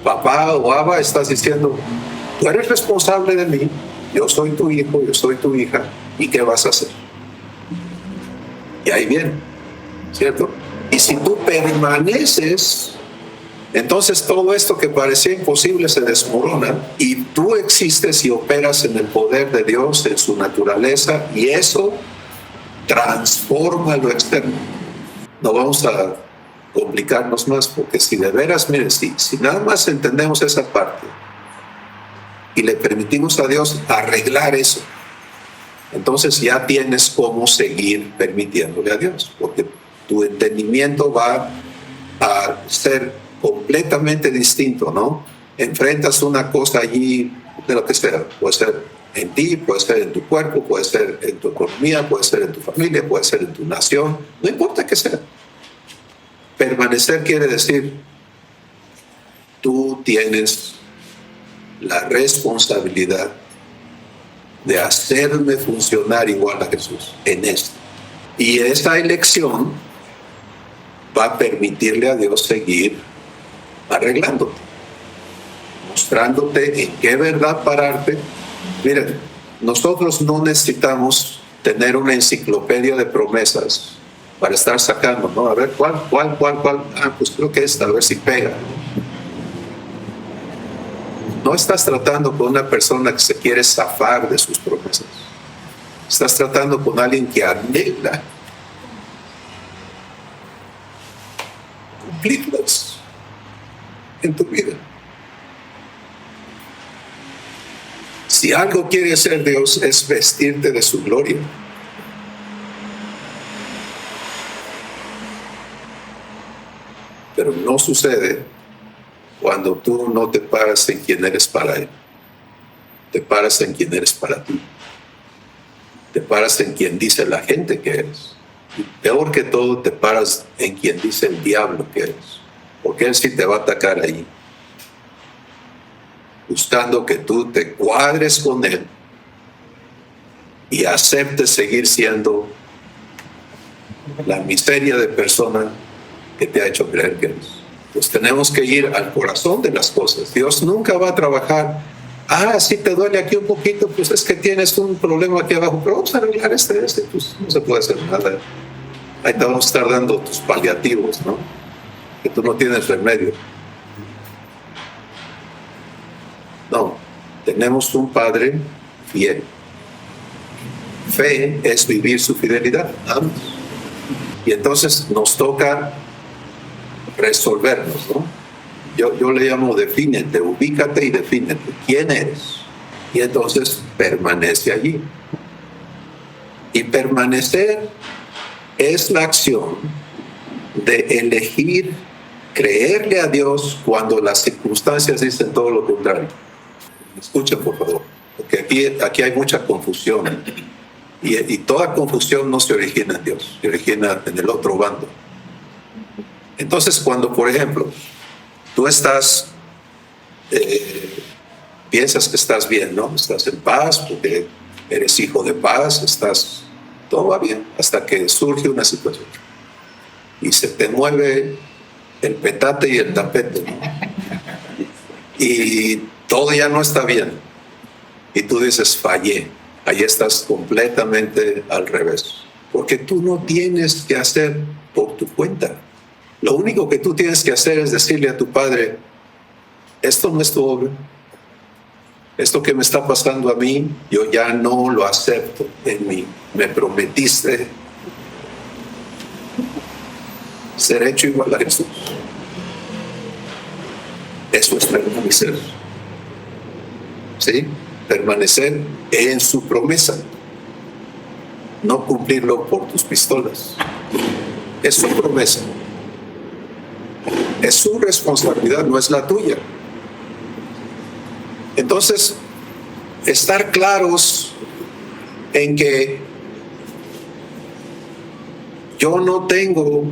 papá o Abba, estás diciendo, tú eres responsable de mí, yo soy tu hijo, yo soy tu hija, ¿y qué vas a hacer? Y ahí viene, ¿cierto? Y si tú permaneces, entonces todo esto que parecía imposible se desmorona y tú existes y operas en el poder de Dios, en su naturaleza, y eso transforma lo externo. No vamos a complicarnos más, porque si de veras, miren, si nada más entendemos esa parte y le permitimos a Dios arreglar eso, entonces ya tienes cómo seguir permitiéndole a Dios, porque tu entendimiento va a ser completamente distinto, ¿no? Enfrentas una cosa allí de lo que sea, puede ser en ti, puede ser en tu cuerpo, puede ser en tu economía, puede ser en tu familia, puede ser en tu nación, no importa qué sea. Permanecer quiere decir, tú tienes la responsabilidad de hacerme funcionar igual a Jesús en esto. Y esa elección va a permitirle a Dios seguir arreglándote. mostrándote en qué verdad pararte. Miren, nosotros no necesitamos tener una enciclopedia de promesas para estar sacando, ¿no? A ver, ¿cuál? Ah, pues creo que esta, a ver si pega. No estás tratando con una persona que se quiere zafar de sus promesas. Estás tratando con alguien que anhela cumplirlas en tu vida. Si algo quiere hacer Dios es vestirte de su gloria. Pero no sucede cuando tú no te paras en quien eres para Él. Te paras en quien eres para ti. Te paras en quien dice la gente que eres. Y peor que todo, te paras en quien dice el diablo que eres. Porque Él sí te va a atacar ahí, buscando que tú te cuadres con Él y aceptes seguir siendo la miseria de persona que te ha hecho creer que eres. Pues tenemos que ir al corazón de las cosas. Dios nunca va a trabajar. Si te duele aquí un poquito, pues es que tienes un problema aquí abajo, pero vamos a arreglar este, pues no se puede hacer nada. Ahí te vamos a estar dando tus paliativos, ¿no? Que tú no tienes remedio. No, tenemos un Padre fiel. Fe es vivir su fidelidad. Vamos. Y entonces nos toca resolvernos, ¿no? Yo le llamo defínete, ubícate y defínete. ¿Quién eres? Y entonces permanece allí. Y permanecer es la acción de elegir creerle a Dios cuando las circunstancias dicen todo lo contrario. Escuchen, por favor, porque aquí hay mucha confusión. Y toda confusión no se origina en Dios, se origina en el otro bando. Entonces, cuando, por ejemplo, tú piensas que estás bien, ¿no? Estás en paz porque eres hijo de paz, todo va bien, hasta que surge una situación y se te mueve el petate y el tapete, ¿no? Y todo ya no está bien y tú dices, fallé. Ahí estás completamente al revés, porque tú no tienes que hacer por tu cuenta. Lo único que tú tienes que hacer es decirle a tu Padre, esto no es tu obra, esto que me está pasando a mí, yo ya no lo acepto en mí. Me prometiste ser hecho igual a Jesús. Eso es permanecer. ¿Sí? Permanecer en su promesa, no cumplirlo por tus pistolas. Es su promesa, es su responsabilidad, no es la tuya. Entonces, estar claros en que yo no tengo,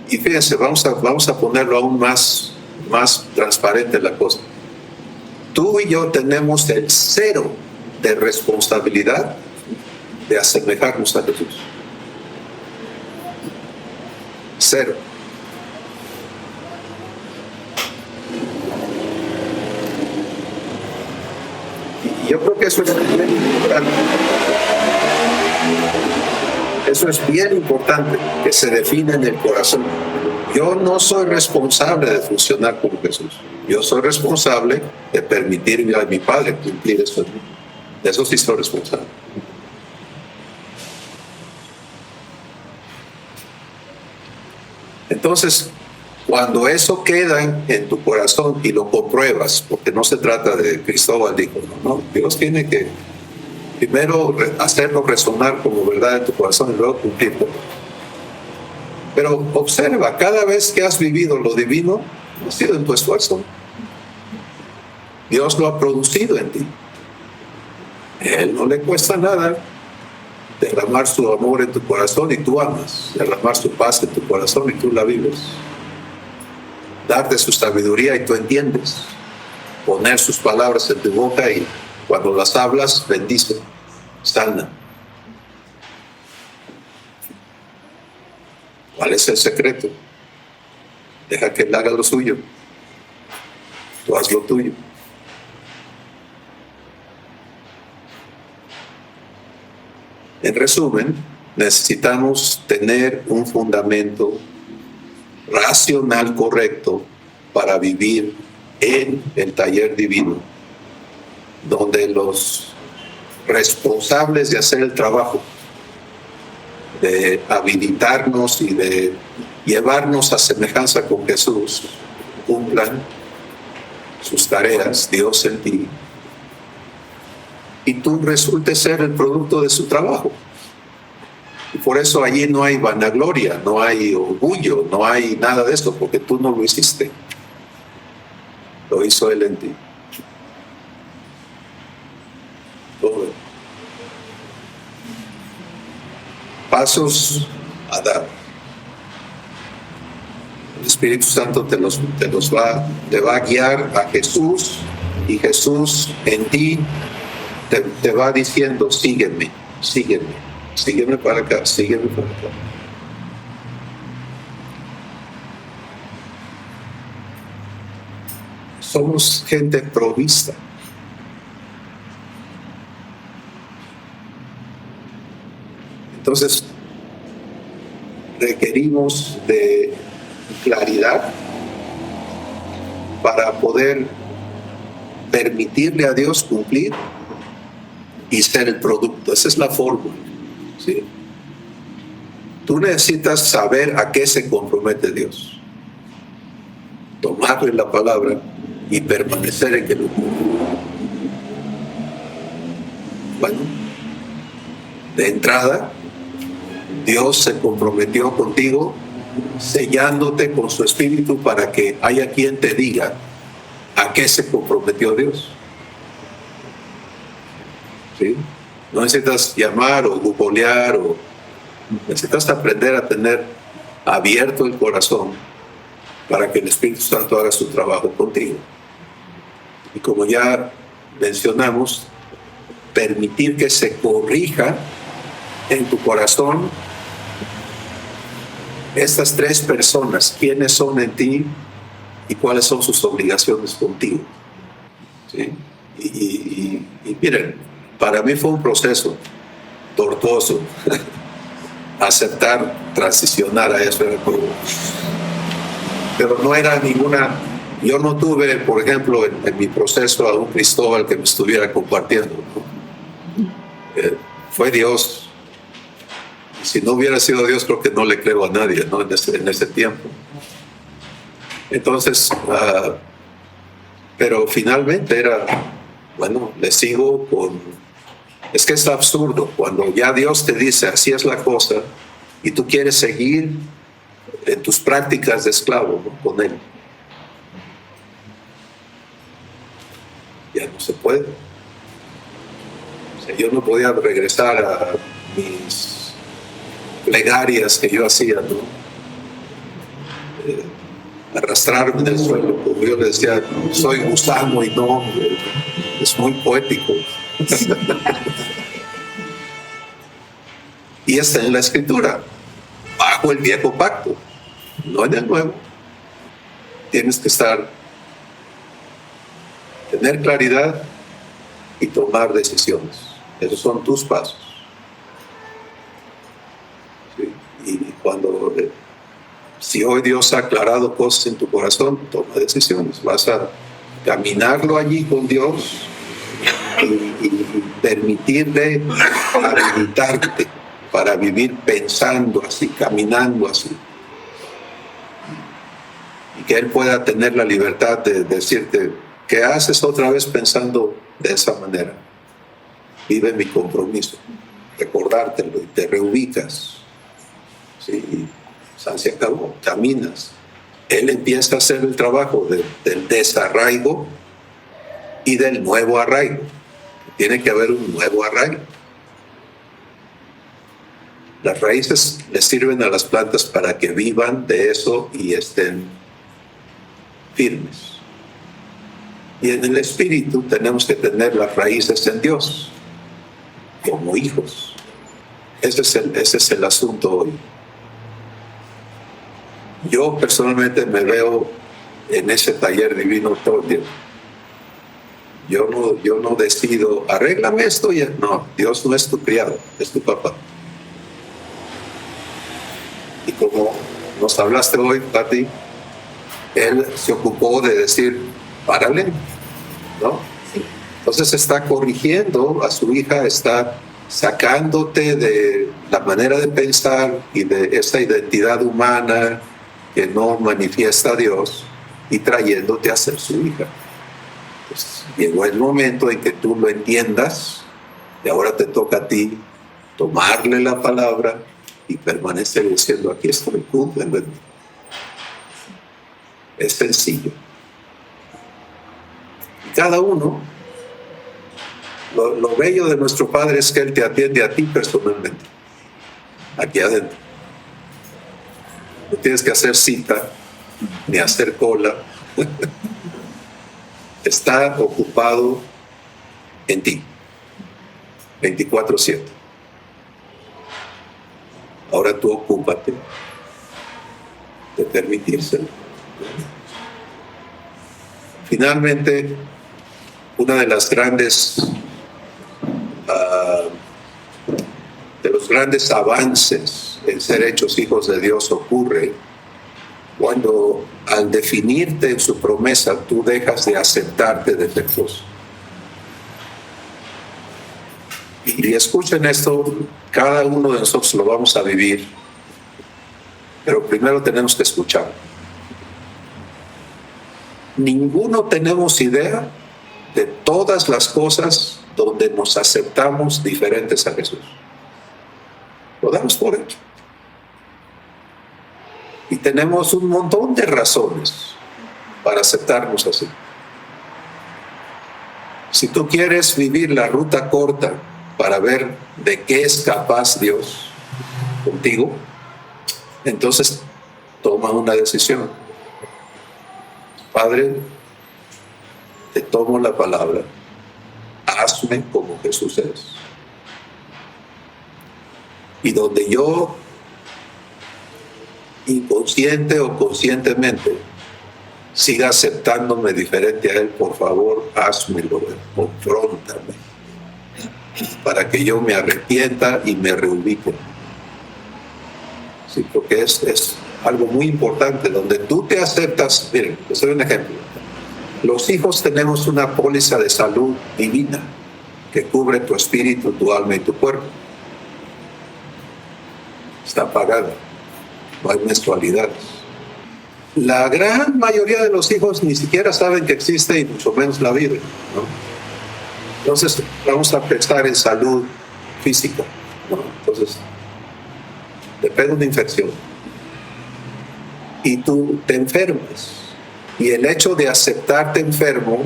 y fíjense, vamos a ponerlo aún más transparente la cosa. Tú y yo tenemos el 0 de responsabilidad de asemejarnos a Jesús. 0. Y yo creo que eso es bien importante. Eso es bien importante, que se define en el corazón. Yo no soy responsable de funcionar como Jesús. Yo soy responsable de permitirle a mi Padre cumplir eso. De eso sí soy responsable. Entonces, cuando eso queda en tu corazón y lo compruebas, porque no se trata de Cristóbal dijo, no, Dios tiene que primero hacerlo resonar como verdad en tu corazón y luego cumplirlo. Pero observa, cada vez que has vivido lo divino, ha sido en tu esfuerzo. Dios lo ha producido en ti. A Él no le cuesta nada derramar su amor en tu corazón y tú amas, derramar su paz en tu corazón y tú la vives, darte su sabiduría y tú entiendes, poner sus palabras en tu boca y cuando las hablas, bendice, sana. ¿Cuál es el secreto? Deja que Él haga lo suyo. lo tuyo. En resumen, necesitamos tener un fundamento racional correcto para vivir en el taller divino, donde los responsables de hacer el trabajo, de habilitarnos y de llevarnos a semejanza con Jesús, cumplan sus tareas, Dios en ti, y tú resultes ser el producto de su trabajo. Y por eso allí no hay vanagloria, no hay orgullo, no hay nada de esto, porque tú no lo hiciste. Lo hizo Él en ti. Todo. Pasos a dar. El Espíritu Santo te va a guiar a Jesús, y Jesús en ti te va diciendo: sígueme, sígueme, sígueme para acá, sígueme para acá. Somos gente provista. Entonces, requerimos de claridad para poder permitirle a Dios cumplir y ser el producto. Esa es la fórmula, ¿sí? Tú necesitas saber a qué se compromete Dios, tomarle la palabra y permanecer en que lo cumple. Bueno, de entrada, Dios se comprometió contigo, sellándote con su Espíritu para que haya quien te diga a qué se comprometió Dios. ¿Sí? No necesitas llamar o googlear, o necesitas aprender a tener abierto el corazón para que el Espíritu Santo haga su trabajo contigo. Y como ya mencionamos, permitir que se corrija en tu corazón estas tres personas, quiénes son en ti y cuáles son sus obligaciones contigo. ¿Sí? Y miren, para mí fue un proceso tortuoso aceptar, transicionar a eso, pero no era ninguna. Yo no tuve, por ejemplo, en mi proceso a un Cristóbal que me estuviera compartiendo, ¿no? Fue Dios. Si no hubiera sido Dios, creo que no le creo a nadie, ¿no? en ese tiempo. Entonces, pero finalmente era, bueno, le sigo con... Es que es absurdo cuando ya Dios te dice así es la cosa y tú quieres seguir en tus prácticas de esclavo, ¿no? Con Él. Ya no se puede. O sea, yo no podía regresar a mis plegarias que yo hacía, ¿no? Arrastrarme en el suelo, como yo le decía, soy gusano y no, es muy poético. Y está en la Escritura, bajo el viejo pacto, no en el nuevo. Tienes que tener claridad y tomar decisiones. Esos son tus pasos. ¿Sí? Y cuando, si hoy Dios ha aclarado cosas en tu corazón, toma decisiones. Vas a caminarlo allí con Dios y permitirle habilitarte para vivir pensando así, caminando así. Y que Él pueda tener la libertad de decirte, ¿qué haces otra vez pensando de esa manera? Vive mi compromiso, recordártelo y te reubicas. ¿Sí? Se acabó, caminas. Él empieza a hacer el trabajo del desarraigo y del nuevo arraigo. Tiene que haber un nuevo arraigo. Las raíces le sirven a las plantas para que vivan de eso y estén firmes. Y en el espíritu tenemos que tener las raíces en Dios, como hijos. Ese es el asunto hoy. Yo personalmente me veo en ese taller divino todo el tiempo. Yo no decido, arréglame esto y no, Dios no es tu criado, es tu papá. Y como nos hablaste hoy, Pati, él se ocupó de decir, párale, ¿no? Sí. Entonces está corrigiendo a su hija, está sacándote de la manera de pensar y de esa identidad humana que no manifiesta a Dios y trayéndote a ser su hija. Pues llegó el momento en que tú lo entiendas y ahora te toca a ti tomarle la palabra y permanecer diciendo, aquí estoy, cúmpleme. Es sencillo. Y cada uno, lo bello de nuestro Padre es que Él te atiende a ti personalmente, aquí adentro. No tienes que hacer cita, ni hacer cola. Está ocupado en ti, 24/7. Ahora tú ocúpate de permitírselo. Finalmente, una de las grandes de los grandes avances en ser hechos hijos de Dios ocurre cuando al definirte en su promesa tú dejas de aceptarte defectuoso. Y escuchen esto, cada uno de nosotros lo vamos a vivir, pero primero tenemos que escuchar. Ninguno tenemos idea de todas las cosas donde nos aceptamos diferentes a Jesús. Lo damos por hecho. Y tenemos un montón de razones para aceptarnos así. Si tú quieres vivir la ruta corta para ver de qué es capaz Dios contigo, entonces toma una decisión. Padre, te tomo la palabra, hazme como Jesús es. Y donde yo, inconsciente o conscientemente, siga aceptándome diferente a Él, por favor, házmelo, confróntame, para que yo me arrepienta y me reubique. Sí, porque es algo muy importante, donde tú te aceptas. Miren, les doy un ejemplo. Los hijos tenemos una póliza de salud divina que cubre tu espíritu, tu alma y tu cuerpo. Está pagada, no hay mensualidades. La gran mayoría de los hijos ni siquiera saben que existe y mucho menos la viven, ¿no? Entonces vamos a pensar en salud física, ¿no? Entonces te pega una infección y tú te enfermas, y el hecho de aceptarte enfermo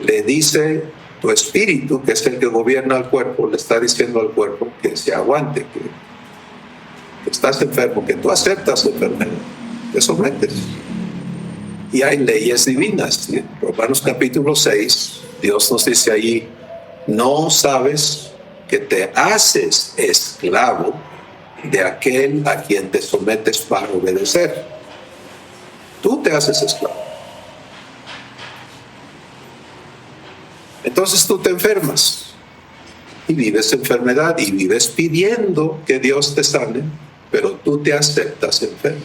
le dice tu espíritu, que es el que gobierna al cuerpo, le está diciendo al cuerpo que se aguante, que estás enfermo, que tú aceptas la enfermedad, te sometes. Y hay leyes divinas. En Romanos capítulo 6, Dios nos dice ahí, no sabes que te haces esclavo de aquel a quien te sometes para obedecer. Tú te haces esclavo. Entonces tú te enfermas y vives enfermedad y vives pidiendo que Dios te sane, pero tú te aceptas enfermo.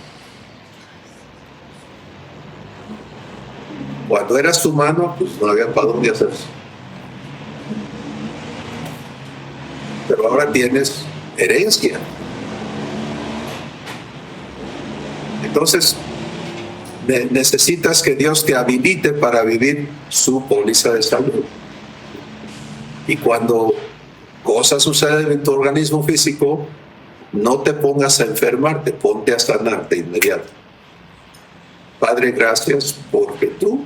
Cuando eras humano, pues no había para dónde hacerse. Pero ahora tienes herencia. Entonces, necesitas que Dios te habilite para vivir su póliza de salud. Y cuando cosas suceden en tu organismo físico, no te pongas a enfermarte, ponte a sanarte inmediato. Padre, gracias porque tú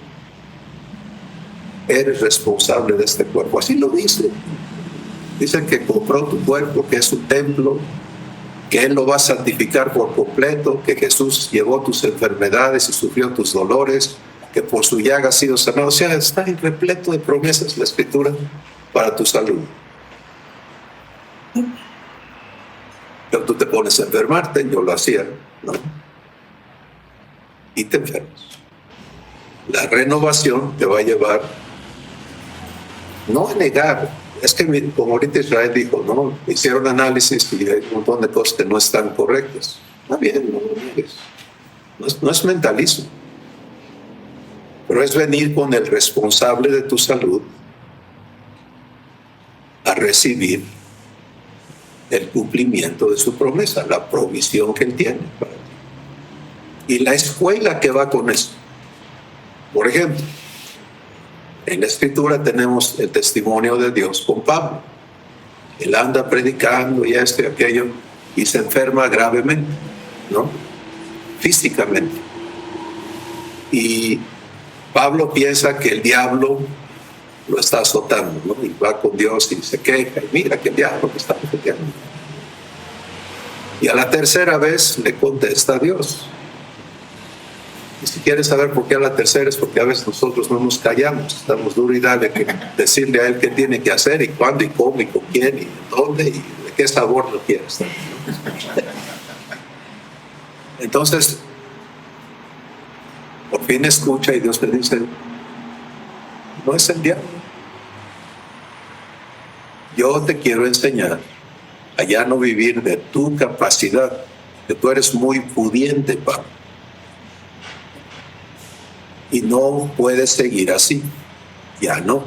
eres responsable de este cuerpo. Así lo dice. Dicen que compró tu cuerpo, que es su templo, que Él lo va a santificar por completo, que Jesús llevó tus enfermedades y sufrió tus dolores, que por su llaga has sido sanado. O sea, está repleto de promesas la Escritura para tu salud. Pero tú te pones a enfermarte, yo lo hacía, ¿no? Y te enfermas. La renovación te va a llevar no negar. Es que como ahorita Israel dijo, no, hicieron análisis y hay un montón de cosas que no están correctas. Está bien, no lo niegues. No es mentalismo, pero es venir con el responsable de tu salud a recibir el cumplimiento de su promesa, la provisión que él tiene para ti. Y la escuela que va con eso. Por ejemplo, en la Escritura tenemos el testimonio de Dios con Pablo. Él anda predicando y esto y aquello y se enferma gravemente, ¿no? Físicamente. Y Pablo piensa que el diablo lo está azotando, ¿no? Y va con Dios y se queja. Y mira que el diablo me está azotando. Y a la tercera vez le contesta a Dios. Y si quieres saber por qué a la tercera es porque a veces nosotros no nos callamos, estamos duro y dale que decirle a él qué tiene que hacer y cuándo y cómo y con quién y dónde y de qué sabor lo quieres. Entonces, por fin escucha y Dios le dice, no es el diablo. Yo te quiero enseñar a ya no vivir de tu capacidad, que tú eres muy pudiente, Pablo. Y no puedes seguir así. Ya no.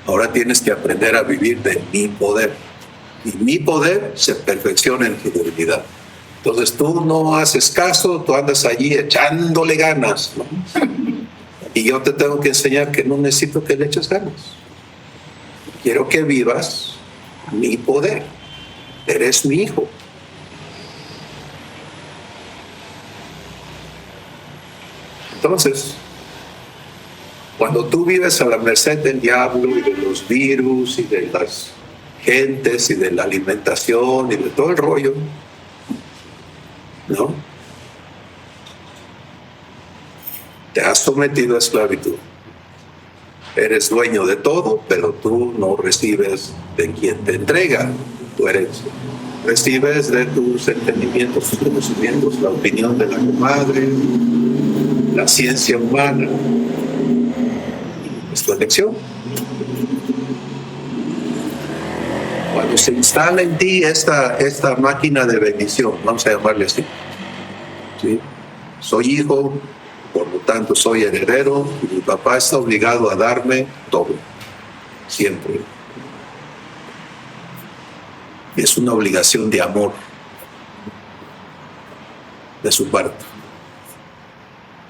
Ahora tienes que aprender a vivir de mi poder. Y mi poder se perfecciona en tu debilidad. Entonces tú no haces caso, tú andas allí echándole ganas, ¿no? Y yo te tengo que enseñar que no necesito que le eches ganas. Quiero que vivas mi poder. Eres mi hijo. Entonces, cuando tú vives a la merced del diablo y de los virus y de las gentes y de la alimentación y de todo el rollo, ¿no? Te has sometido a esclavitud. Eres dueño de todo, pero tú no recibes de quien te entrega. Tú recibes de tus entendimientos, tus conocimientos, la opinión de la comadre, la ciencia humana. Es tu elección. Cuando se instala en ti esta máquina de bendición, vamos a llamarle así, ¿sí? Soy hijo, por lo tanto soy heredero, y mi papá está obligado a darme todo, siempre. Y es una obligación de amor de su parte.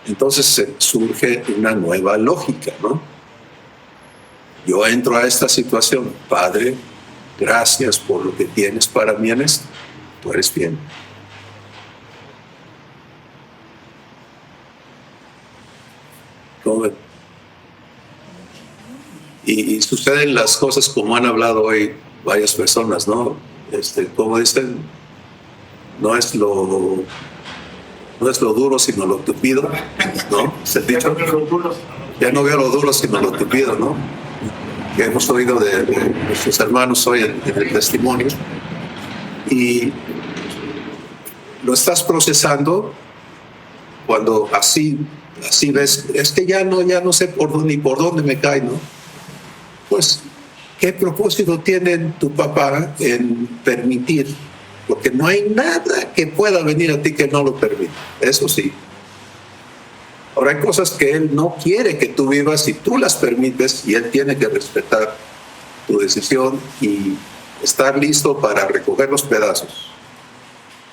Entonces surge una nueva lógica, ¿no? Yo entro a esta situación, Padre, gracias por lo que tienes para mí en esto. Tú eres bien. ¿Cómo ven? Y suceden las cosas como han hablado hoy varias personas, ¿no? Como dicen, no es lo duro sino lo tupido, ¿no? ¿Se dicho? Ya no veo lo duro sino lo tupido, ¿no? Que hemos oído de nuestros hermanos hoy en el testimonio. Y lo estás procesando cuando así ves, es que ya no sé ni por dónde me cae, ¿no? Pues, ¿qué propósito tiene tu papá en permitir? Porque no hay nada que pueda venir a ti que no lo permita. Eso sí. Ahora hay cosas que él no quiere que tú vivas y tú las permites y él tiene que respetar tu decisión y estar listo para recoger los pedazos.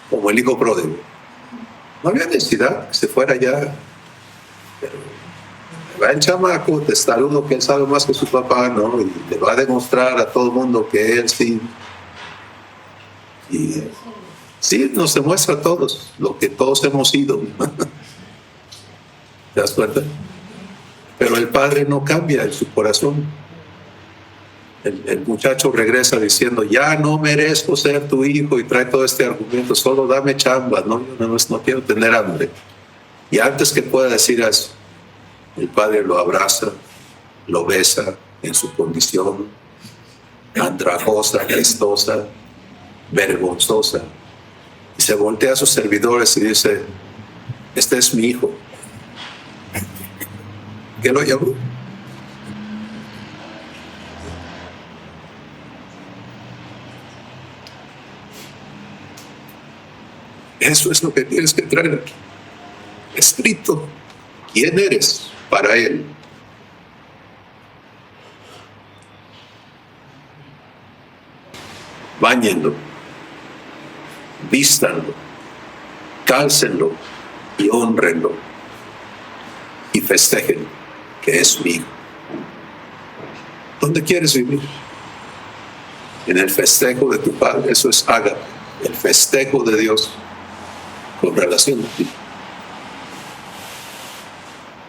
Como el hijo pródigo. No había necesidad que se fuera ya. Pero va el chamaco, testarudo, que él sabe más que su papá, ¿no? Y le va a demostrar a todo el mundo que él sí. Y sí, nos demuestra a todos lo que todos hemos sido. ¿Te das cuenta? Pero el padre no cambia en su corazón. El muchacho regresa diciendo, ya no merezco ser tu hijo, y trae todo este argumento, solo dame chamba, no quiero tener hambre. Y antes que pueda decir eso, el padre lo abraza, lo besa en su condición andrajosa, gestosa, vergonzosa, y se voltea a sus servidores y dice, este es mi hijo. ¿Qué lo llamó? Eso es lo que tienes que traer aquí. Escrito. ¿Quién eres para Él? Báñenlo, vístanlo, cálcenlo y honrenlo y festejen que es mi hijo. ¿Dónde quieres vivir? En el festejo de tu Padre. Eso es ágape, el festejo de Dios con relación a ti.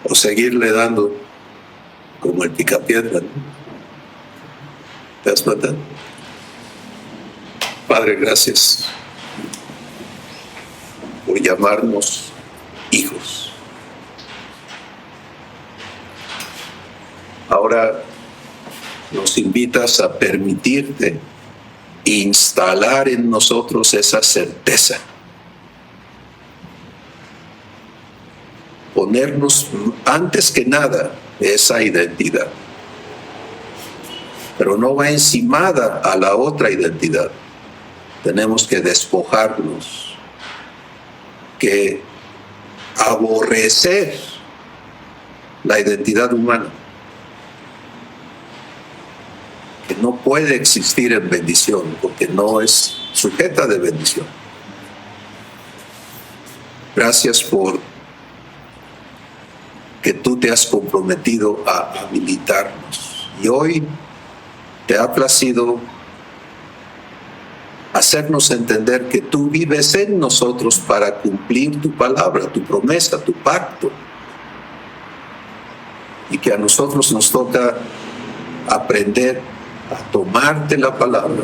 O seguirle dando como el picapiedra, ¿no? ¿Te das cuenta? Padre, gracias por llamarnos hijos. Ahora nos invitas a permitirte instalar en nosotros esa certeza. Ponernos antes que nada esa identidad. Pero no va encimada a la otra identidad. Tenemos que despojarnos, que aborrecer la identidad humana, que no puede existir en bendición, porque no es sujeta de bendición. Gracias por que tú te has comprometido a habilitarnos. Y hoy te ha placido hacernos entender que tú vives en nosotros para cumplir tu palabra, tu promesa, tu pacto. Y que a nosotros nos toca aprender a tomarte la palabra,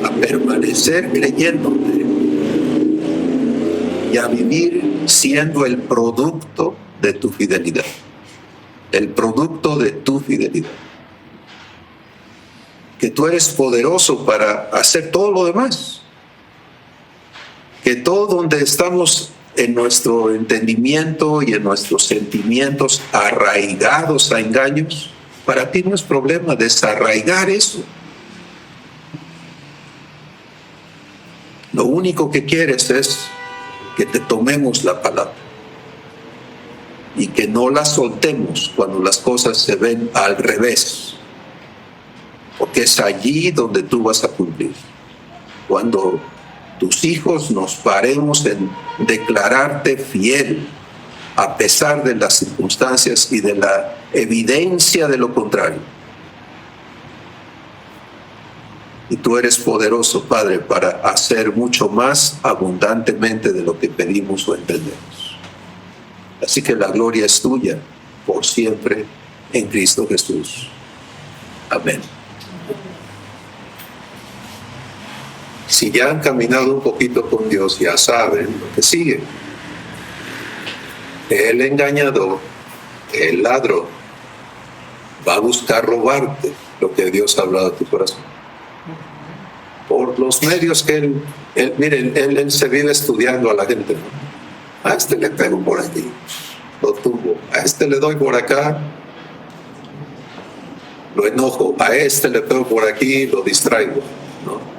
a permanecer creyéndote y a vivir siendo el producto de tu fidelidad. El producto de tu fidelidad. Que tú eres poderoso para hacer todo lo demás. Que todo donde estamos en nuestro entendimiento y en nuestros sentimientos arraigados a engaños, para ti no es problema desarraigar eso. Lo único que quieres es que te tomemos la palabra y que no la soltemos cuando las cosas se ven al revés. Porque es allí donde tú vas a cumplir. Cuando tus hijos nos paremos en declararte fiel, a pesar de las circunstancias y de la evidencia de lo contrario. Y tú eres poderoso, Padre, para hacer mucho más abundantemente de lo que pedimos o entendemos. Así que la gloria es tuya por siempre en Cristo Jesús. Amén. Si ya han caminado un poquito con Dios, ya saben lo que sigue. El engañador, el ladrón, va a buscar robarte lo que Dios ha hablado a tu corazón. Por los medios que él se vive estudiando a la gente. A este le pego por aquí, lo tumbo. A este le doy por acá, lo enojo. A este le pego por aquí, lo distraigo, ¿no?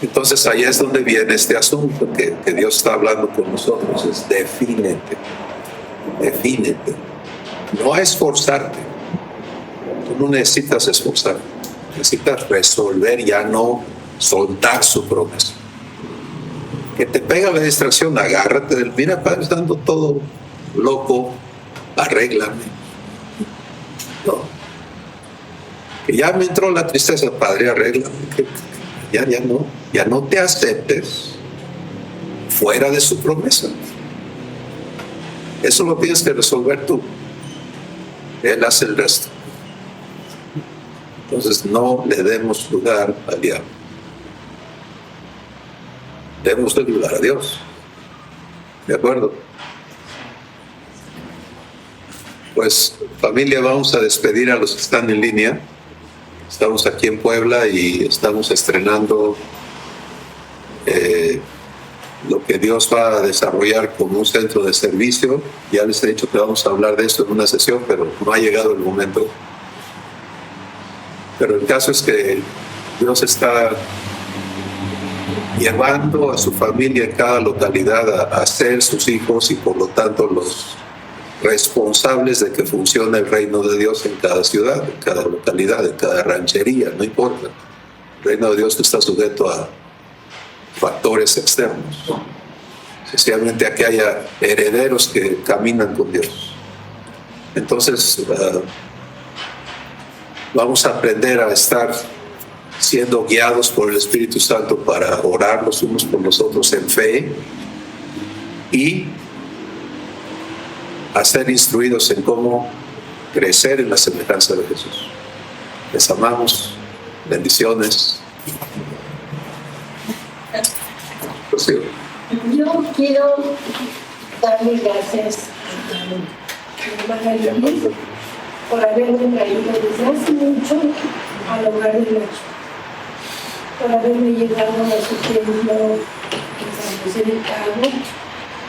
Entonces ahí es donde viene este asunto que Dios está hablando con nosotros, es defínete, no esforzarte, tú no necesitas esforzarte, necesitas resolver, ya no soltar su promesa. Que te pega la distracción, agárrate del, mira, Padre, estando todo loco, arréglame. No. Que ya me entró la tristeza, Padre, arréglame. Ya no te aceptes fuera de su promesa. Eso lo tienes que resolver tú. Él hace el resto. Entonces no le demos lugar al diablo. Debemos de lugar a Dios. ¿De acuerdo? Pues familia, vamos a despedir a los que están en línea. Estamos aquí en Puebla y estamos estrenando lo que Dios va a desarrollar como un centro de servicio. Ya les he dicho que vamos a hablar de esto en una sesión, pero no ha llegado el momento. Pero el caso es que Dios está llevando a su familia en cada localidad a ser sus hijos y por lo tanto los responsables de que funcione el reino de Dios en cada ciudad, en cada localidad, en cada ranchería, no importa. El reino de Dios no está sujeto a factores externos, sencillamente a que haya herederos que caminan con Dios. Entonces, vamos a aprender a estar siendo guiados por el Espíritu Santo para orar los unos por los otros en fe y a ser instruidos en cómo crecer en la semejanza de Jesús. Les amamos. Bendiciones. Rocío. Yo quiero darle gracias a mi hermana Luis por haberme traído desde hace mucho al hogar del Ocho, por haberme llevado a su templo en San José del Cabo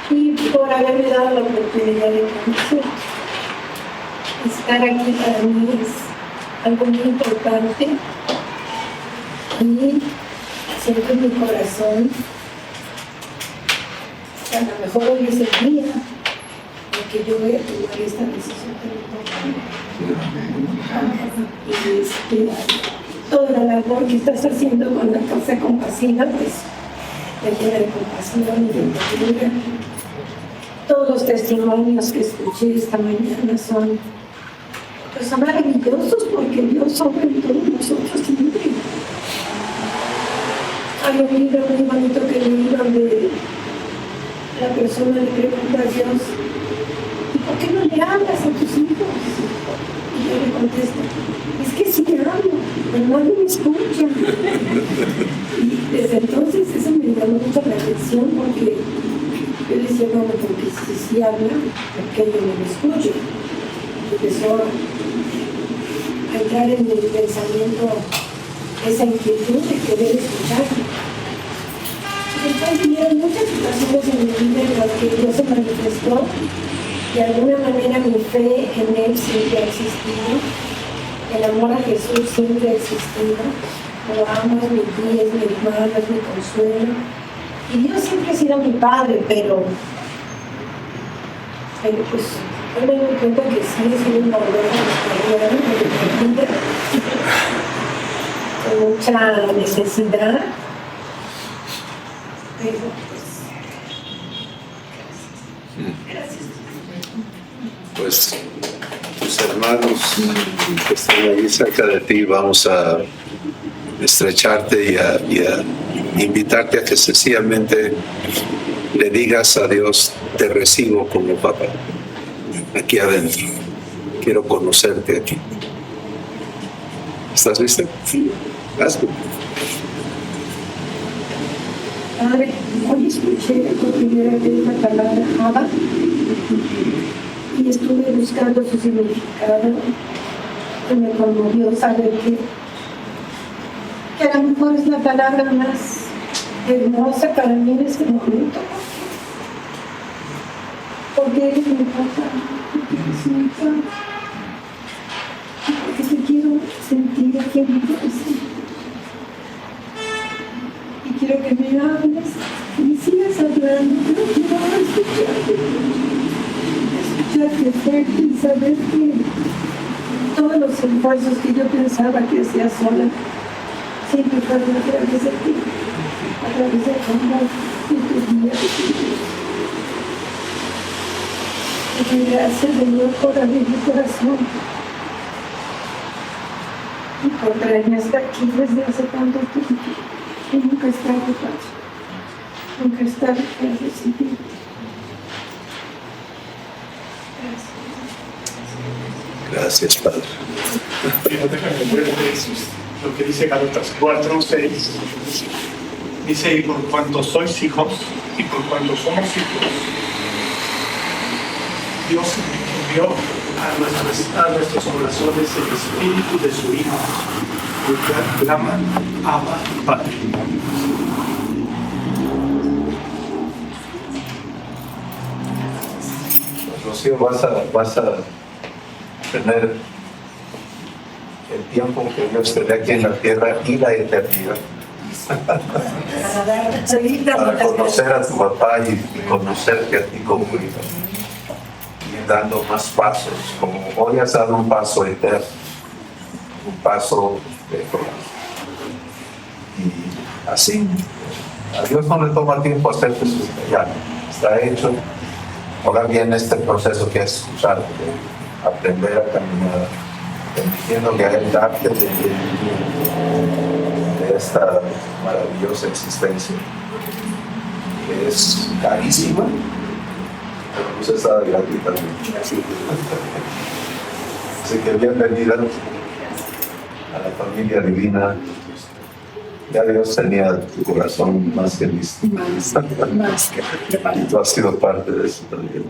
y por haberme dado la oportunidad de conocer. Estar aquí para mí es algo muy importante y siento en mi corazón que a lo mejor hoy es el día en que yo voy a tomar esta decisión tan importante. Y toda la labor que estás haciendo con la Casa Compasiva, pues me llena de compasión y de ternura. Todos los testimonios que escuché esta mañana son maravillosos porque Dios obra en todos nosotros siempre. Hay un libro muy bonito que leí donde la persona le pregunta a Dios: ¿y por qué no le hablas a tus hijos? Y Dios le contesta: es que sí le hablo, pero nadie me escucha. Y desde entonces eso me llamó mucho la atención porque yo decía: bueno, porque si sí habla, ¿por qué yo no lo escucho? Empezó a entrar en mi pensamiento esa inquietud de querer escucharlo. Después vinieron muchas situaciones en mi vida en las que Dios se manifestó. De alguna manera mi fe en Él siempre ha existido. El amor a Jesús siempre ha existido. Lo amo, es mi guía, es mi hermano, es mi consuelo. Y Dios siempre ha sido mi padre, pero pues yo me doy cuenta que sí he sido una oveja descarriada, con mucha necesidad. Pero pues tus hermanos que están ahí cerca de ti, vamos a estrecharte y a invitarte a que sencillamente le digas a Dios: te recibo como papá aquí adentro, quiero conocerte aquí. ¿Estás lista? Sí. Hazlo. Padre, hoy escuché por primera vez la palabra Abba y estuve buscando su significado y me conmovió saber que a lo mejor es la palabra más hermosa para mí en este momento, porque eres mi papá, porque eres mi padre, porque te quiero sentir aquí en mi corazón. Y quiero que me hables, que me sigas hablando, pero quiero escucharte fuerte y saber que todos los esfuerzos que yo pensaba que hacía sola siempre fueron a través de ti, a través del amor de tus días. Y gracias, Señor, por abrir mi corazón y por traerme hasta aquí desde hace tanto tiempo. Y nunca es tarde, Padre. Nunca es tarde para recibir. Gracias, Padre. Déjame ver lo que dice Gálatas 4:6. Dice: y por cuanto sois hijos, y por cuanto somos hijos, Dios envió a nuestros corazones el espíritu de su Hijo, que claman: Abba, Padre. Rocío, vas a tener el tiempo que Dios te dé aquí en la tierra y la eternidad. para conocer a tu papá y conocerte a ti como hijo. Y dando más pasos, como hoy has dado un paso eterno, un paso de corazón. Y así, a Dios no le toma tiempo hacerte su ya está hecho. Ahora viene este proceso que es usar, aprender a caminar, permitiéndole a Él darte de esta maravillosa existencia, que es carísima, pero pues está gratuita. Así que bienvenida a la familia divina. Ya Dios tenía tu corazón más que listo. Y tú has sido parte de eso también.